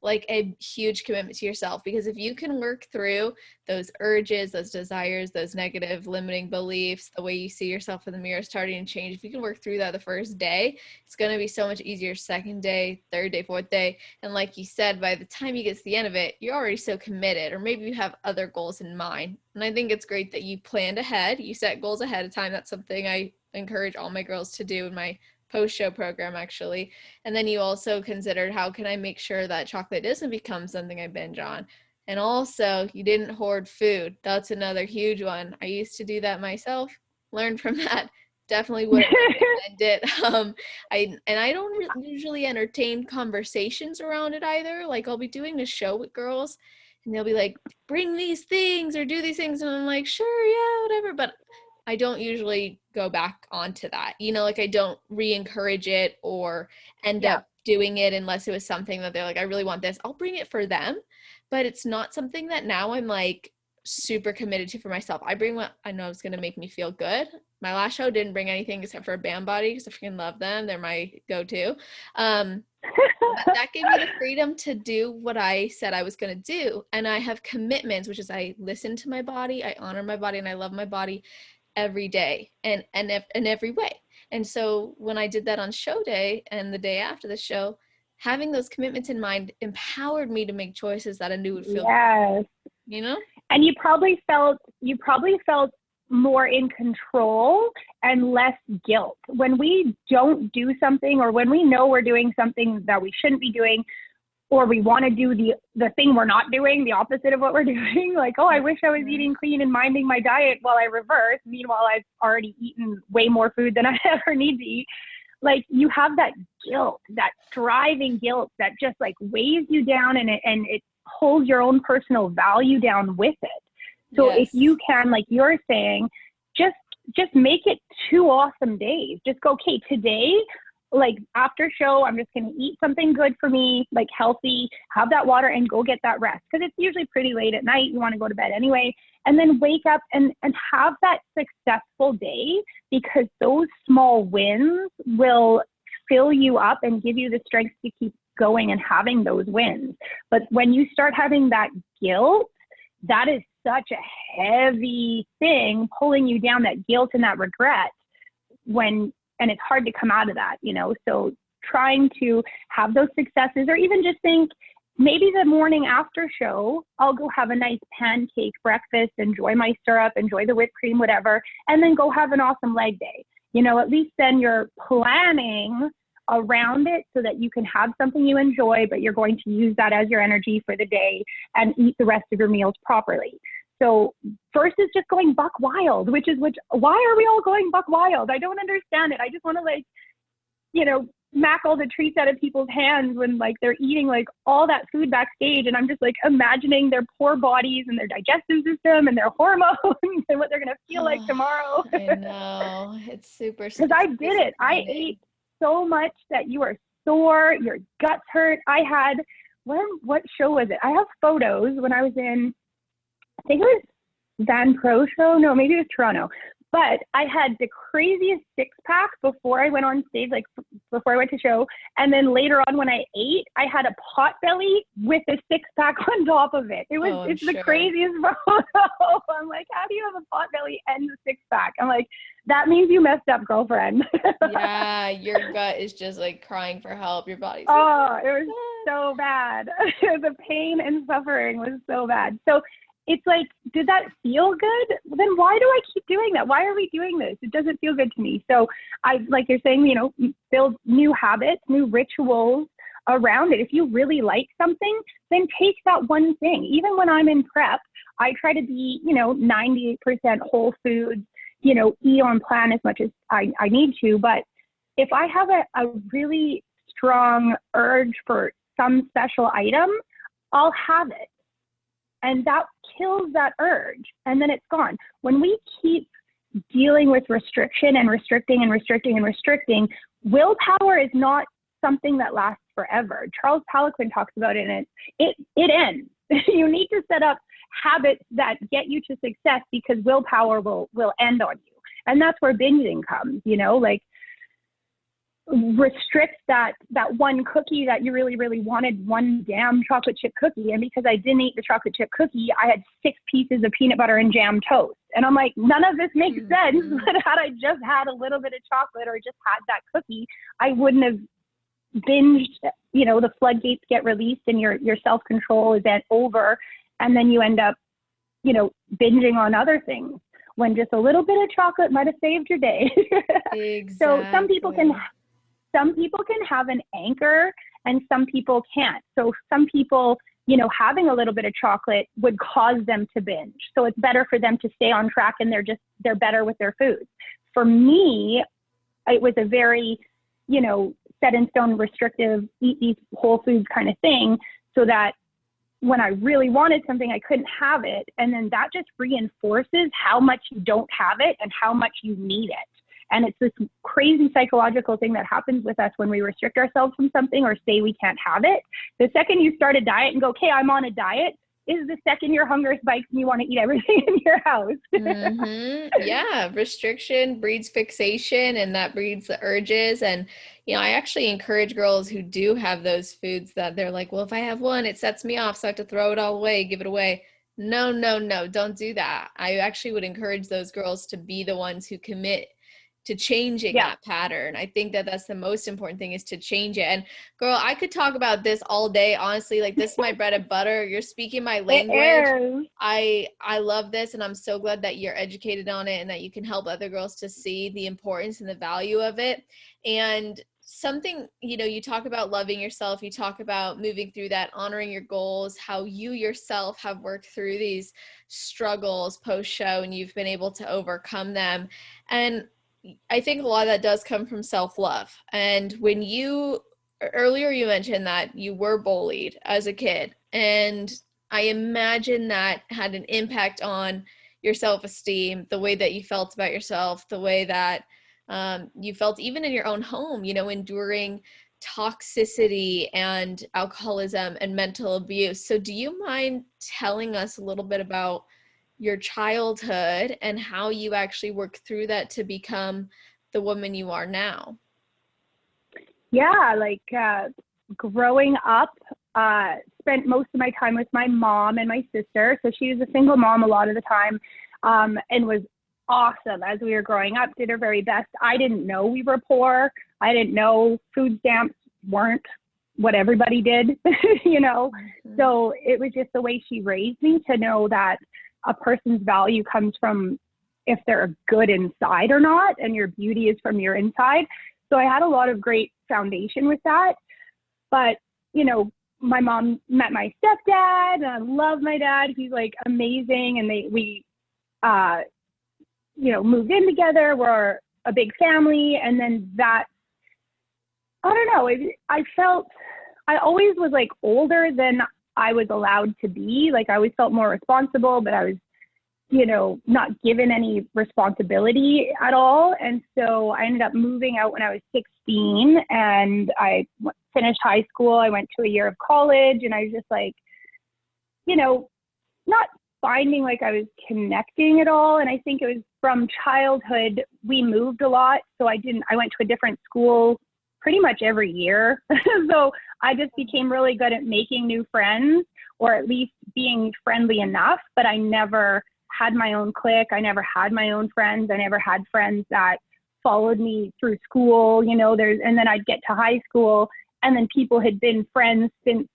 like a huge commitment to yourself. Because if you can work through those urges, those desires, those negative limiting beliefs, the way you see yourself in the mirror starting to change, if you can work through that the first day, it's going to be so much easier second day, third day, fourth day. And like you said, by the time you get to the end of it, you're already so committed, or maybe you have other goals in mind. And I think it's great that you planned ahead, you set goals ahead of time. That's something I encourage all my girls to do in my post-show program, actually. And then you also considered, how can I make sure that chocolate doesn't become something I binge on? And also, you didn't hoard food. That's another huge one. I used to do that myself. Learned from that. Definitely wouldn't recommend it. I don't usually entertain conversations around it either. Like I'll be doing a show with girls, and they'll be like, "Bring these things or do these things," and I'm like, "Sure, yeah, whatever." But I don't usually go back onto that. Like I don't re-encourage it or end up doing it unless it was something that they're like, I really want this. I'll bring it for them, but it's not something that now I'm like super committed to for myself. I bring what I know is going to make me feel good. My last show didn't bring anything except for a band body because I freaking love them. They're my go-to. That gave me the freedom to do what I said I was going to do. And I have commitments, which is I listen to my body, I honor my body, and I love my body every day and in every way. And so when I did that on show day and the day after the show, having those commitments in mind empowered me to make choices that I knew would feel good, And you probably felt more in control and less guilt. When we don't do something, or when we know we're doing something that we shouldn't be doing, or we want to do the thing we're not doing, the opposite of what we're doing, like, oh, I wish I was eating clean and minding my diet, while I reverse. Meanwhile, I've already eaten way more food than I ever need to eat. Like, you have that guilt, that driving guilt that just like weighs you down, and it holds your own personal value down with it. So if Yes. you can, like you're saying, just make it 2 awesome days. Just go, okay, today, like after show, I'm just going to eat something good for me, like healthy, have that water, and go get that rest. Because it's usually pretty late at night. You want to go to bed anyway. And then wake up and have that successful day, because those small wins will fill you up and give you the strength to keep going and having those wins. But when you start having that guilt, that is such a heavy thing pulling you down, that guilt and that regret, and it's hard to come out of that, So trying to have those successes, or even just think, maybe the morning after show, I'll go have a nice pancake breakfast, enjoy my syrup, enjoy the whipped cream, whatever, and then go have an awesome leg day. At least then you're planning around it so that you can have something you enjoy, but you're going to use that as your energy for the day and eat the rest of your meals properly. So first is just going buck wild, why are we all going buck wild? I don't understand it. I just want to smack all the treats out of people's hands when like they're eating like all that food backstage. And I'm just like imagining their poor bodies and their digestive system and their hormones and what they're going to feel like tomorrow. I know. It's super, Because I did it. I ate so much that you are sore, your guts hurt. I had, what show was it? I have photos when I was in, I think it was Van Pro show. No, maybe it was Toronto. But I had the craziest six pack before I went on stage, like before I went to show. And then later on when I ate, I had a pot belly with a six pack on top of it. It's the craziest photo. I'm like, how do you have a pot belly and a six pack? I'm like, that means you messed up, girlfriend. Yeah, your gut is just like crying for help. Your body's it was so bad. The pain and suffering was so bad. So it's like, did that feel good? Then why do I keep doing that? Why are we doing this? It doesn't feel good to me. So like you're saying, build new habits, new rituals around it. If you really like something, then take that one thing. Even when I'm in prep, I try to be, 98% whole foods, eat on plan as much as I need to. But if I have a really strong urge for some special item, I'll have it. And that kills that urge, and then it's gone. When we keep dealing with restriction and restricting and restricting and restricting, willpower is not something that lasts forever. Charles Poliquin talks about it, and it ends. You need to set up habits that get you to success, because willpower will end on you. And that's where binging comes, like restrict that one cookie that you really, really wanted, one damn chocolate chip cookie. And because I didn't eat the chocolate chip cookie, I had 6 pieces of peanut butter and jam toast. And I'm like, none of this makes sense. But had I just had a little bit of chocolate or just had that cookie, I wouldn't have binged. The floodgates get released and your self-control is then over. And then you end up, binging on other things, when just a little bit of chocolate might have saved your day. Exactly. So some people can have an anchor and some people can't. So some people, having a little bit of chocolate would cause them to binge. So it's better for them to stay on track, and they're better with their food. For me, it was a very, set in stone, restrictive, eat these whole foods kind of thing, so that when I really wanted something, I couldn't have it. And then that just reinforces how much you don't have it and how much you need it. And it's this crazy psychological thing that happens with us when we restrict ourselves from something or say we can't have it. The second you start a diet and go, okay, I'm on a diet, is the second your hunger spikes and you want to eat everything in your house. Yeah, restriction breeds fixation, and that breeds the urges. And, I actually encourage girls who do have those foods that they're like, well, if I have one, it sets me off, so I have to throw it all away, give it away. No, don't do that. I actually would encourage those girls to be the ones who commit to changing Yeah, that pattern. I think that that's the most important thing, is to change it. And girl, I could talk about this all day, honestly. Like, this is my bread and butter. You're speaking my it language. is. I love this, and I'm so glad that you're educated on it and that you can help other girls to see the importance and the value of it. And something, you know, you talk about loving yourself, you talk about moving through that, honoring your goals, how you yourself have worked through these struggles post show and you've been able to overcome them. And I think a lot of that does come from self-love. And when you, earlier you mentioned that you were bullied as a kid, and I imagine that had an impact on your self-esteem, the way that you felt about yourself, the way that you felt even in your own home, you know, enduring toxicity and alcoholism and mental abuse. So do you mind telling us a little bit about your childhood and how you actually worked through that to become the woman you are now? Yeah, like growing up, spent most of my time with my mom and my sister. So she was a single mom a lot of the time, and was awesome as we were growing up, did her very best. I didn't know we were poor. I didn't know food stamps weren't what everybody did, you know? Mm-hmm. So it was just the way she raised me to know that a person's value comes from if they're good inside or not, and your beauty is from your inside. So I had a lot of great foundation with that. But, you know, my mom met my stepdad, and I love my dad. He's like amazing. And we, you know, moved in together. We're a big family. And then that, I don't know, I felt, I always was like older than I was allowed to be. Like, I always felt more responsible, but I was, you know, not given any responsibility at all. And so I ended up moving out when I was 16, and I finished high school. I went to a year of college, and I was just like, you know, not finding like I was connecting at all. And I think it was from childhood, we moved a lot. So I went to a different school pretty much every year. So I just became really good at making new friends, or at least being friendly enough, but I never had my own clique. I never had my own friends. I never had friends that followed me through school, you know, and then I'd get to high school, and then people had been friends since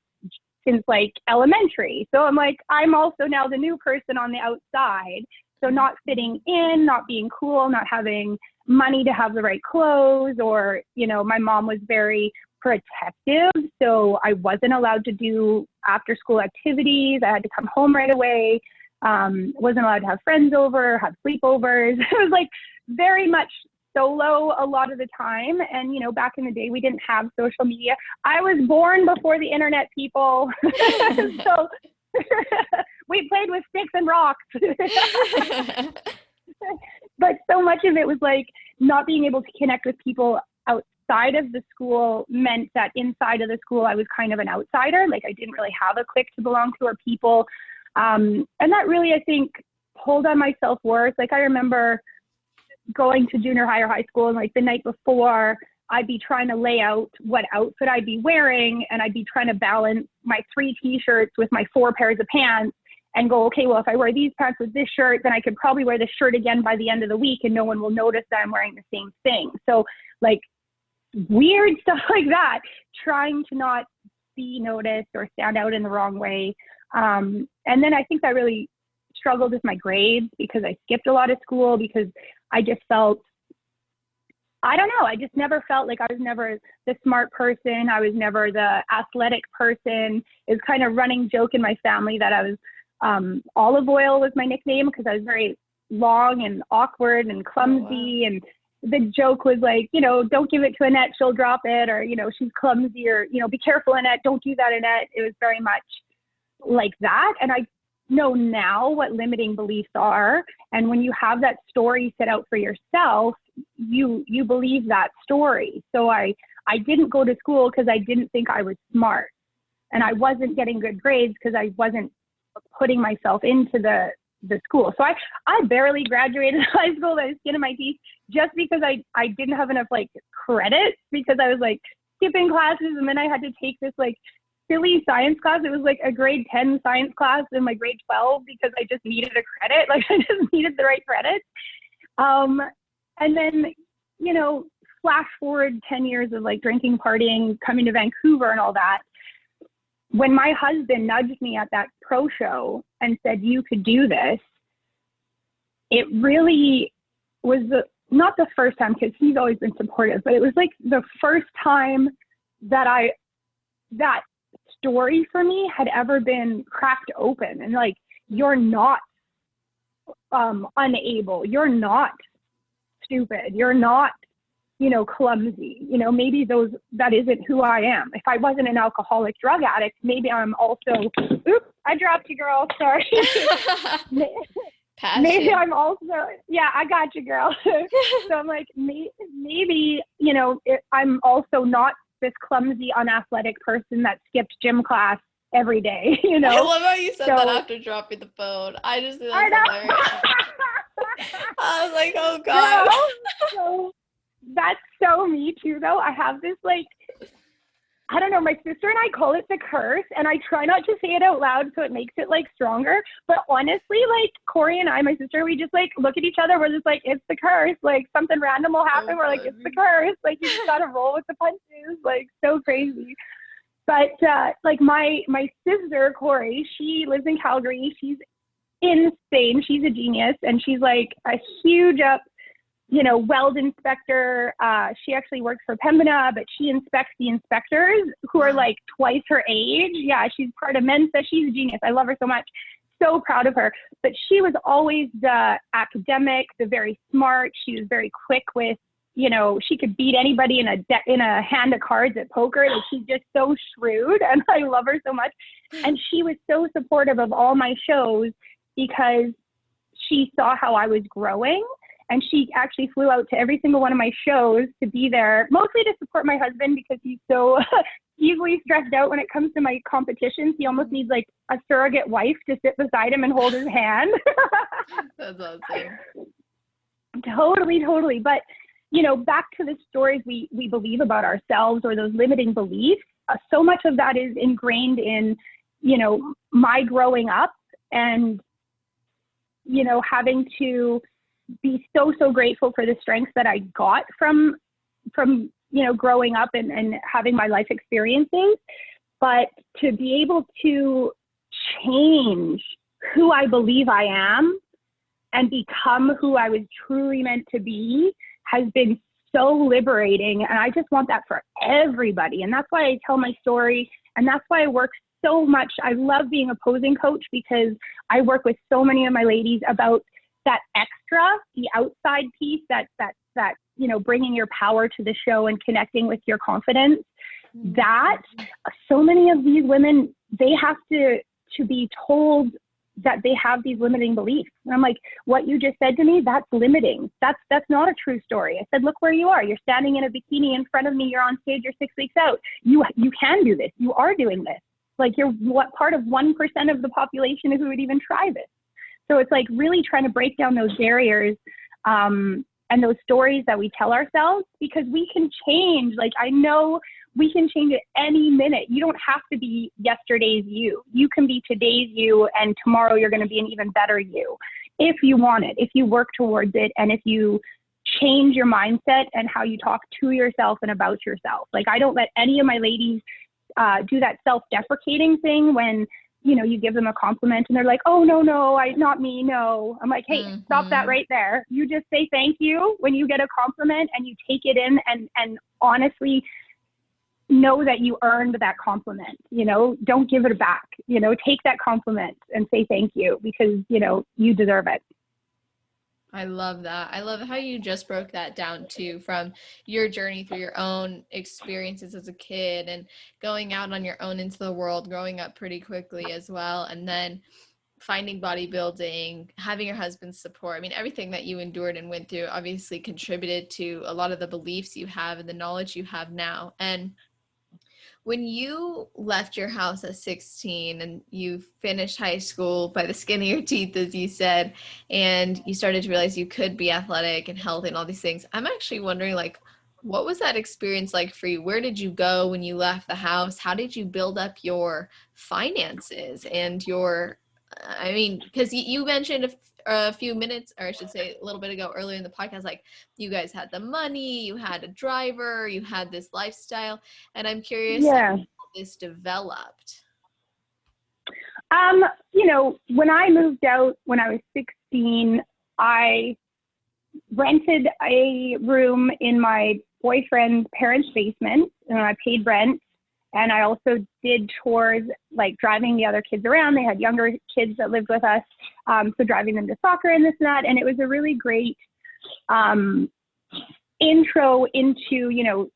like elementary. So I'm like, I'm also now the new person on the outside. So not fitting in, not being cool, not having money to have the right clothes, or, you know, my mom was very protective. So I wasn't allowed to do after school activities. I had to come home right away. Wasn't allowed to have friends over, have sleepovers. It was like very much solo a lot of the time. And, you know, back in the day, we didn't have social media. I was born before the internet, people. So we played with sticks and rocks. But so much of it was like not being able to connect with people outside of the school meant that inside of the school, I was kind of an outsider. Like, I didn't really have a clique to belong to, or people. And that really, I think, pulled on my self-worth. Like, I remember going to junior high or high school, and like the night before, I'd be trying to lay out what outfit I'd be wearing, and I'd be trying to balance my 3 t-shirts with my 4 pairs of pants, and go, okay, well, if I wear these pants with this shirt, then I could probably wear this shirt again by the end of the week, and no one will notice that I'm wearing the same thing. So like weird stuff like that, trying to not be noticed or stand out in the wrong way. And then I think I really struggled with my grades, because I skipped a lot of school, because I just felt, I don't know, I just never felt like I was never the smart person. I was never the athletic person. It was kind of running joke in my family that I was, Olive Oil was my nickname, because I was very long and awkward and clumsy. Oh, wow. And the joke was like, you know, don't give it to Annette, she'll drop it, or, you know, she's clumsy, or, you know, be careful, Annette, don't do that, Annette. It was very much like that. And I know now what limiting beliefs are. And when you have that story set out for yourself, you believe that story. So I didn't go to school because I didn't think I was smart. And I wasn't getting good grades because I wasn't putting myself into the school. So I barely graduated high school by the skin of my teeth, just because I didn't have enough like credits, because I was like skipping classes, and then I had to take this like silly science class. It was like a grade 10 science class in my grade 12, because I just needed a credit. Like, I just needed the right credit. And then flash forward 10 years of like drinking, partying, coming to Vancouver and all that. When my husband nudged me at that pro show and said, you could do this, it really was not the first time, because he's always been supportive, but it was like the first time that that story for me had ever been cracked open. And like, you're not unable, you're not stupid, you're not, clumsy, maybe that isn't who I am. If I wasn't an alcoholic drug addict, maybe I'm also, oops, I dropped you, girl, sorry. Maybe I'm also, yeah, I got you, girl. So I'm like, maybe, I'm also not this clumsy, unathletic person that skipped gym class every day, I love how you said that after dropping the phone. I just think that's hilarious. I was like, oh God. So that's so me too, though. I have this like, I don't know, my sister and I call it the curse, and I try not to say it out loud so it makes it like stronger. But honestly, like Corey and I, my sister, we just like look at each other. We're just like, it's the curse. Like something random will happen. We're like, it's the curse. Like you just gotta roll with the punches. Like so crazy. But like my sister Corey, she lives in Calgary. She's insane. She's a genius, and she's like a huge weld inspector. She actually works for Pembina, but she inspects the inspectors who are like twice her age. Yeah, she's part of Mensa. She's a genius. I love her so much. So proud of her. But she was always the academic, the very smart. She was very quick with, she could beat anybody in a hand of cards at poker. Like she's just so shrewd, and I love her so much. And she was so supportive of all my shows because she saw how I was growing. And she actually flew out to every single one of my shows to be there, mostly to support my husband because he's so easily stressed out when it comes to my competitions. He almost needs like a surrogate wife to sit beside him and hold his hand. That's awesome. Totally. But, back to the stories we believe about ourselves, or those limiting beliefs, so much of that is ingrained in, my growing up and, having to be so grateful for the strengths that I got from growing up and having my life experiences. But to be able to change who I believe I am and become who I was truly meant to be has been so liberating. And I just want that for everybody. And that's why I tell my story. And that's why I work so much. I love being a posing coach because I work with so many of my ladies about that extra, the outside piece, that bringing your power to the show and connecting with your confidence. That so many of these women, they have to be told that they have these limiting beliefs. And I'm like, what you just said to me, that's limiting. That's not a true story. I said, look where you are. You're standing in a bikini in front of me. You're on stage. You're 6 weeks out. You can do this. You are doing this. Like you're part of 1% of the population who would even try this. So it's like really trying to break down those barriers and those stories that we tell ourselves, because we can change. Like I know we can change at any minute. You don't have to be yesterday's you. You can be today's you, and tomorrow you're going to be an even better you if you want it, if you work towards it, and if you change your mindset and how you talk to yourself and about yourself. Like I don't let any of my ladies do that self-deprecating thing when you give them a compliment and they're like, oh, no, not me, no. I'm like, hey, stop that right there. You just say thank you when you get a compliment, and you take it in and honestly know that you earned that compliment. Don't give it back. Take that compliment and say thank you because, you deserve it. I love that. I love how you just broke that down too, from your journey through your own experiences as a kid and going out on your own into the world, growing up pretty quickly as well. And then finding bodybuilding, having your husband's support. I mean, everything that you endured and went through obviously contributed to a lot of the beliefs you have and the knowledge you have now. And when you left your house at 16 and you finished high school by the skin of your teeth, as you said, and you started to realize you could be athletic and healthy and all these things, I'm actually wondering, like, what was that experience like for you? Where did you go when you left the house? How did you build up your finances and your I mean, because you mentioned a few minutes, or I should say a little bit ago, earlier in the podcast, like you guys had the money, you had a driver, you had this lifestyle, and I'm curious, like, Yeah. how this developed. You know, when I moved out when I was 16, I rented a room in my boyfriend's parents' basement, and I paid rent. And I also did chores like driving the other kids around. They had younger kids that lived with us, so driving them to soccer and this and that. And it was a really great intro into, you know,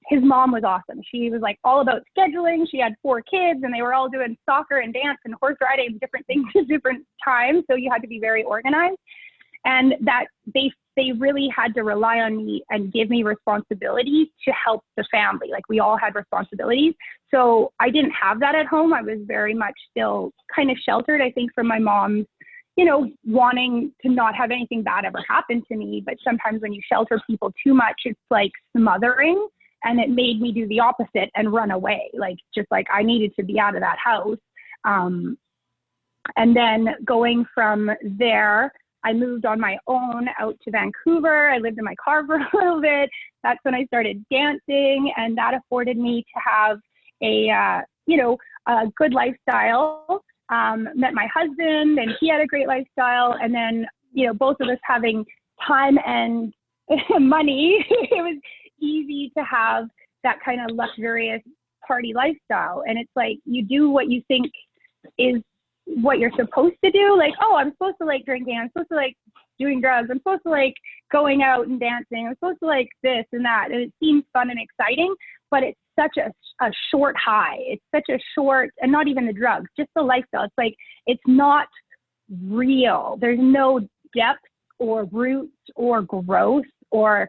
his mom was awesome. She was like all about scheduling. She had 4 kids, and they were all doing soccer and dance and horse riding and different things at different times. So you had to be very organized. And that they really had to rely on me and give me responsibilities to help the family. Like we all had responsibilities. So I didn't have that at home. I was very much still kind of sheltered, I think, from my mom's, you know, wanting to not have anything bad ever happen to me. But sometimes when you shelter people too much, it's like smothering. And it made me do the opposite and run away. Like, just like I needed to be out of that house. And then going from there, I moved on my own out to Vancouver. I lived in my car for a little bit. That's when I started dancing, and that afforded me to have a, you know, a good lifestyle. Met my husband, and he had a great lifestyle. And then, you know, both of us having time and money, it was easy to have that kind of luxurious party lifestyle. And it's like, you do what you think is what you're supposed to do. Like, oh, I'm supposed to like drinking. I'm supposed to like doing drugs. I'm supposed to like going out and dancing. I'm supposed to like this and that. And it seems fun and exciting, but it's such a short high. It's such a short, and not even the drugs, just the lifestyle. It's like, it's not real. There's no depth or roots or growth or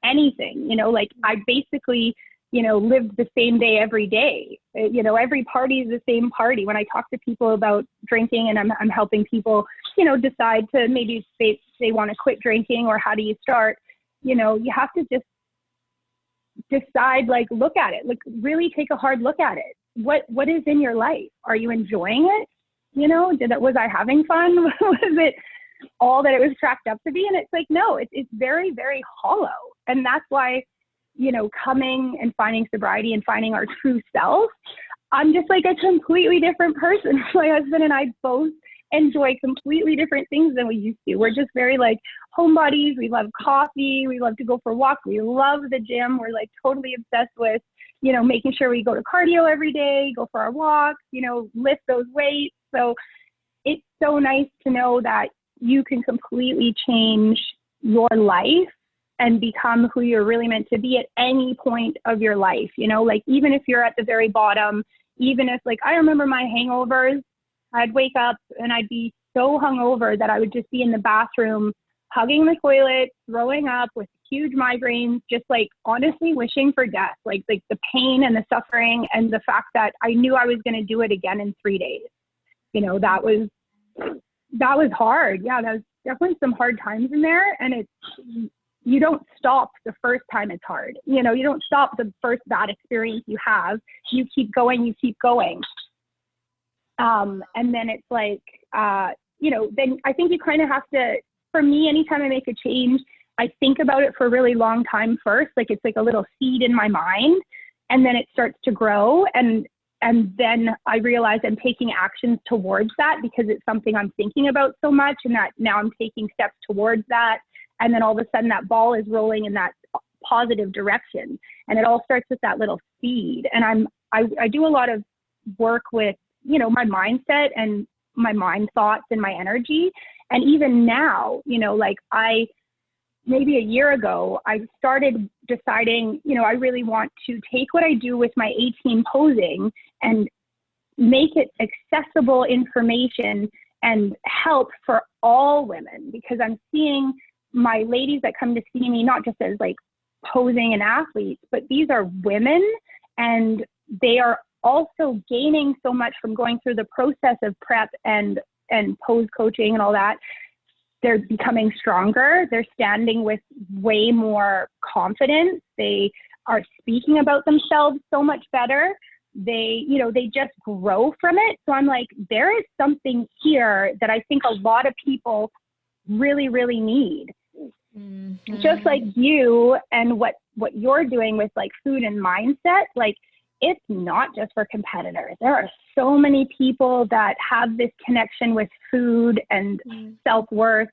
anything, you know. Like I basically, you know, lived the same day every day. You know, every party is the same party. When I talk to people about drinking, and I'm helping people, you know, decide to maybe they want to quit drinking, or how do you start, you know, you have to just decide, like, look at it, like really take a hard look at it. What is in your life? Are you enjoying it? You know, was I having fun? Was it all that it was cracked up to be? And it's like, no, it's very, very hollow. And that's why, you know, coming and finding sobriety and finding our true self, I'm just like a completely different person. My husband and I both enjoy completely different things than we used to. We're just very like homebodies. We love coffee. We love to go for walks. We love the gym. We're like totally obsessed with, you know, making sure we go to cardio every day, go for our walks, you know, lift those weights. So it's so nice to know that you can completely change your life and become who you're really meant to be at any point of your life. You know, like even if you're at the very bottom, even if, like, I remember my hangovers, I'd wake up and I'd be so hungover that I would just be in the bathroom, hugging the toilet, throwing up with huge migraines, just like honestly wishing for death, like the pain and the suffering and the fact that I knew I was going to do it again in 3 days. You know, that was hard. Yeah, that was definitely some hard times in there. And you don't stop the first time it's hard. You know, you don't stop the first bad experience you have. You keep going, you keep going. And then it's like, you know, then I think you kind of have to, for me, anytime I make a change, I think about it for a really long time first. Like it's like a little seed in my mind, and then it starts to grow. And then I realize I'm taking actions towards that because it's something I'm thinking about so much, and that now I'm taking steps towards that. And then all of a sudden that ball is rolling in that positive direction. And it all starts with that little seed. And I do a lot of work with, you know, my mindset and my mind thoughts and my energy. And even now, you know, like maybe a year ago, I started deciding, you know, I really want to take what I do with my 18 posing and make it accessible information and help for all women, because I'm seeing my ladies that come to see me, not just as like posing and athletes, but these are women, and they are also gaining so much from going through the process of prep and pose coaching and all that. They're becoming stronger. They're standing with way more confidence. They are speaking about themselves so much better. they just grow from it. So I'm like, there is something here that I think a lot of people really, really need. Mm-hmm. Just like you and what you're doing with like food and mindset, like it's not just for competitors. There are so many people that have this connection with food and self-worth,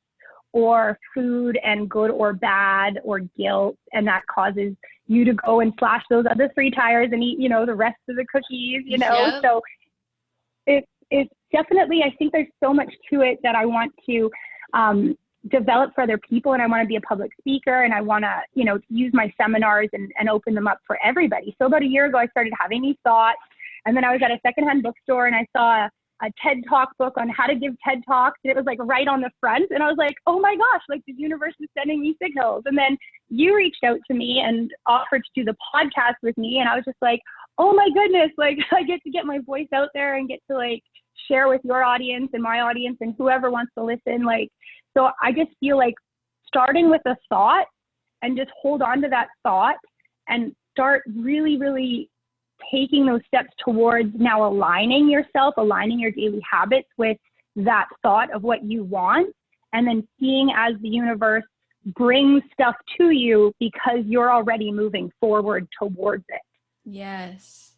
or food and good or bad or guilt, and that causes you to go and slash those other 3 tires and eat, the rest of the cookies, Yep. So it's definitely, I think there's so much to it that I want to develop for other people, and I want to be a public speaker, and I want to, use my seminars and open them up for everybody. So about a year ago, I started having these thoughts, and then I was at a secondhand bookstore and I saw a TED Talk book on how to give TED Talks. And it was like right on the front. And I was like, oh my gosh, like the universe is sending me signals. And then you reached out to me and offered to do the podcast with me. And I was just like, oh my goodness, like I get to get my voice out there and get to like share with your audience and my audience and whoever wants to listen. Like, so I just feel like starting with a thought and just hold on to that thought and start really, really taking those steps towards now aligning yourself, aligning your daily habits with that thought of what you want, and then seeing as the universe brings stuff to you because you're already moving forward towards it. Yes.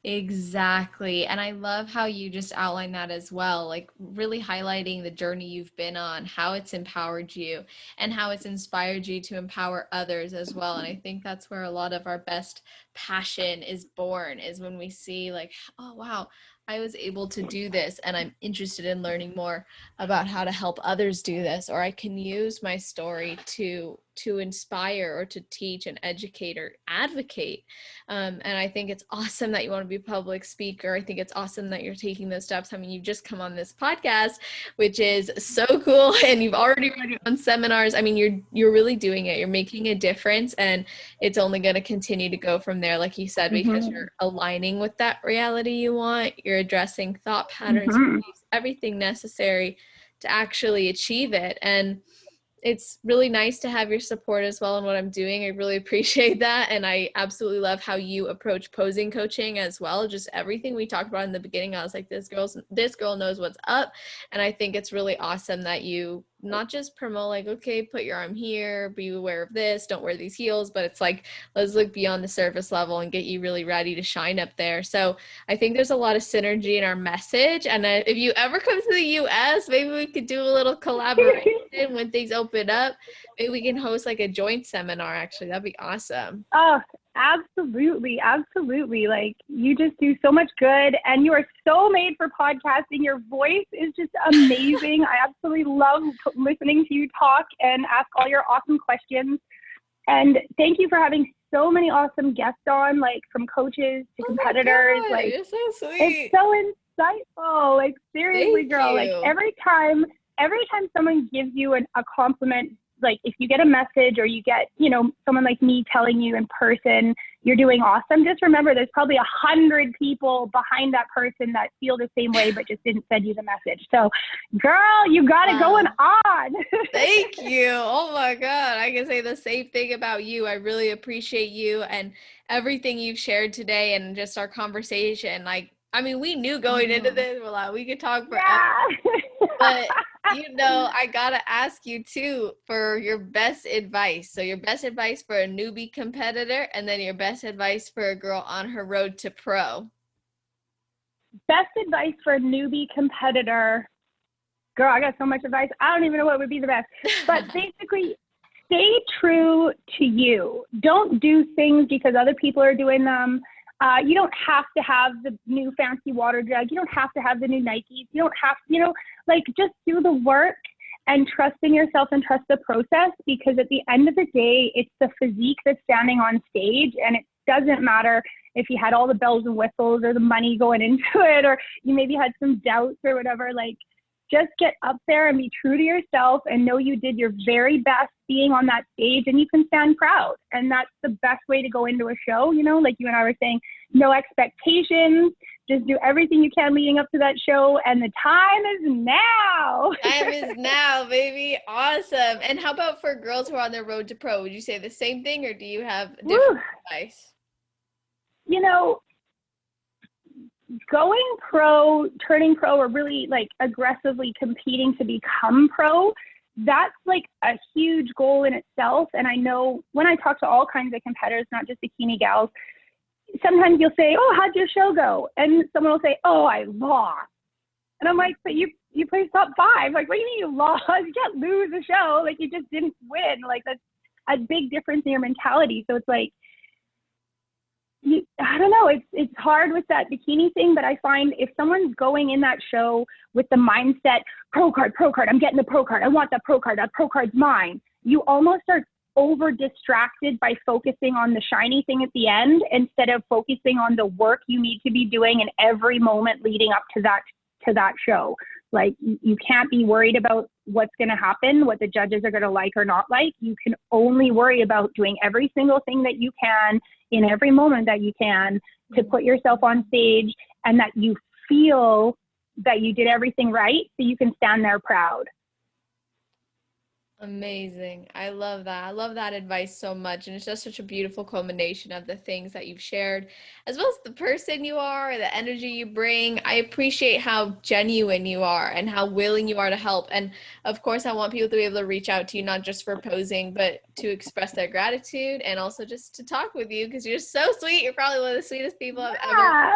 Exactly. And I love how you just outlined that as well, like really highlighting the journey you've been on, how it's empowered you and how it's inspired you to empower others as well. And I think that's where a lot of our best passion is born, is when we see like, oh, wow, I was able to do this and I'm interested in learning more about how to help others do this, or I can use my story to inspire or to teach and educate or advocate. And I think it's awesome that you want to be a public speaker. I think it's awesome that you're taking those steps. I mean, you've just come on this podcast, which is so cool, and you've already run your own seminars. I mean, you're really doing it. You're making a difference, and it's only going to continue to go from there, like you said, because you're aligning with that reality you want. You're addressing thought patterns, beliefs, everything necessary to actually achieve it. And it's really nice to have your support as well in what I'm doing. I really appreciate that. And I absolutely love how you approach posing coaching as well. Just everything we talked about in the beginning, I was like, this girl knows what's up. And I think it's really awesome that you not just promote like, okay, put your arm here, be aware of this, don't wear these heels, but it's like, let's look beyond the surface level and get you really ready to shine up there. So I think there's a lot of synergy in our message. And if you ever come to the US, maybe we could do a little collaboration when things open up. Maybe we can host like a joint seminar. Actually, that'd be awesome. Oh, absolutely. Absolutely. Like you just do so much good, and you are so made for podcasting. Your voice is just amazing. I absolutely love listening to you talk and ask all your awesome questions. And thank you for having so many awesome guests on, like from coaches to competitors. God, like you're so sweet. It's so insightful. Like seriously, Thank girl, you. like every time someone gives you a compliment, like if you get a message or you get, someone like me telling you in person, you're doing awesome, just remember there's probably 100 people behind that person that feel the same way, but just didn't send you the message. So girl, you got it going on. Thank you. Oh my God. I can say the same thing about you. I really appreciate you and everything you've shared today and just our conversation. Like, I mean, we knew going into this, we're like, we could talk forever, but I gotta ask you too for your best advice. So your best advice for a newbie competitor, and then your best advice for a girl on her road to pro. Best advice for a newbie competitor. Girl, I got so much advice. I don't even know what would be the best. But basically, stay true to you. Don't do things because other people are doing them. You don't have to have the new fancy water jug. You don't have to have the new Nikes. You don't have to, just do the work and trust in yourself and trust the process, because at the end of the day, it's the physique that's standing on stage, and it doesn't matter if you had all the bells and whistles or the money going into it, or you maybe had some doubts or whatever. Like, just get up there and be true to yourself and know you did your very best being on that stage, and you can stand proud. And that's the best way to go into a show, like you and I were saying, no expectations, just do everything you can leading up to that show. And the time is now. Time is now, baby. Awesome. And how about for girls who are on their road to pro? Would you say the same thing, or do you have different advice? going pro, turning pro, or really like aggressively competing to become pro, that's like a huge goal in itself. And I know when I talk to all kinds of competitors, not just bikini gals, sometimes you'll say, "Oh, how'd your show go?" And someone will say, "Oh, I lost." And I'm like, "But you placed top 5. Like, what do you mean you lost? You can't lose a show. Like, you just didn't win. Like, that's a big difference in your mentality." So it's like, I don't know. It's hard with that bikini thing, but I find if someone's going in that show with the mindset, pro card, I'm getting the pro card. I want that pro card. That pro card's mine. You almost are over distracted by focusing on the shiny thing at the end instead of focusing on the work you need to be doing in every moment leading up to that show. Like, you can't be worried about what's going to happen, what the judges are going to like or not like. You can only worry about doing every single thing that you can in every moment that you can to put yourself on stage, and that you feel that you did everything right so you can stand there proud. Amazing. I love that. I love that advice so much. And it's just such a beautiful culmination of the things that you've shared, as well as the person you are, the energy you bring. I appreciate how genuine you are and how willing you are to help. And of course, I want people to be able to reach out to you, not just for posing, but to express their gratitude and also just to talk with you because you're so sweet. You're probably one of the sweetest people I've ever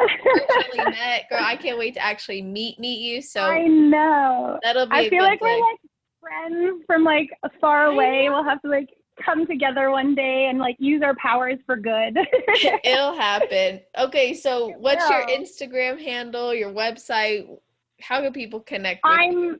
virtually met. Girl, I can't wait to actually meet you. So I know. that'll be I a feel good like thing. we're like friends from like far away. We'll have to like come together one day and like use our powers for good. It'll happen. Okay, so what's your Instagram handle, your website? How can people connect with you?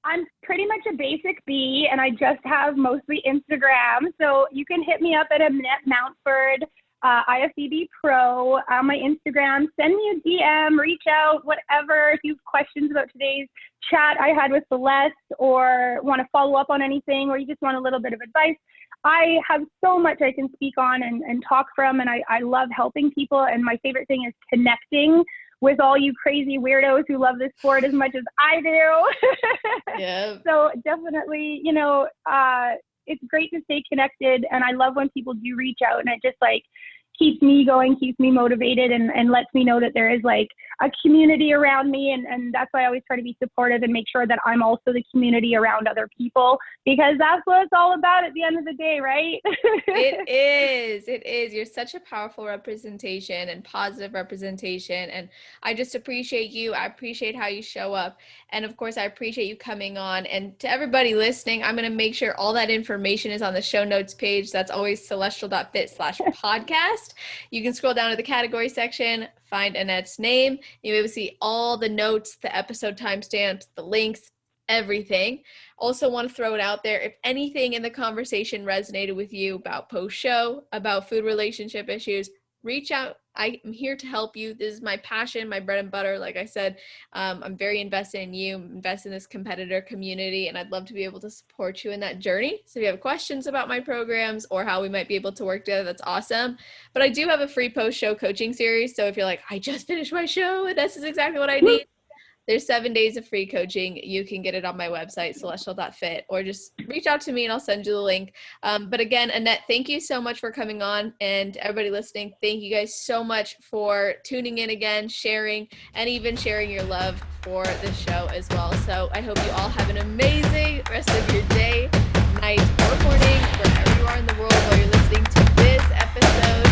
I'm pretty much a basic B, and I just have mostly Instagram. So you can hit me up at Annette Mountford, IFBB Pro on my Instagram. Send me a DM, reach out, whatever. If you have questions about today's chat I had with Celeste, or want to follow up on anything, or you just want a little bit of advice, I have so much I can speak on and talk from, and I love helping people. And my favorite thing is connecting with all you crazy weirdos who love this sport as much as I do. Yeah. So definitely, it's great to stay connected. And I love when people do reach out, and it just like keeps me going, keeps me motivated, and lets me know that there is like a community around me. And that's why I always try to be supportive and make sure that I'm also the community around other people, because that's what it's all about at the end of the day, right? It is. It is. You're such a powerful representation and positive representation. And I just appreciate you. I appreciate how you show up. And of course, I appreciate you coming on. And to everybody listening, I'm going to make sure all that information is on the show notes page. That's always celestial.fit/podcast. You can scroll down to the category section, find Annette's name. You'll be able to see all the notes, the episode timestamps, the links, everything. Also want to throw it out there. If anything in the conversation resonated with you about post-show, about food relationship issues, reach out. I'm here to help you. This is my passion, my bread and butter. Like I said, I'm very invested in you, invest in this competitor community, and I'd love to be able to support you in that journey. So if you have questions about my programs or how we might be able to work together, that's awesome. But I do have a free post-show coaching series. So if you're like, I just finished my show and this is exactly what I need, there's 7 days of free coaching. You can get it on my website, celestial.fit, or just reach out to me and I'll send you the link. But again, Annette, thank you so much for coming on, and everybody listening, thank you guys so much for tuning in again, sharing, and even sharing your love for the show as well. So I hope you all have an amazing rest of your day, night, or morning, wherever you are in the world while you're listening to this episode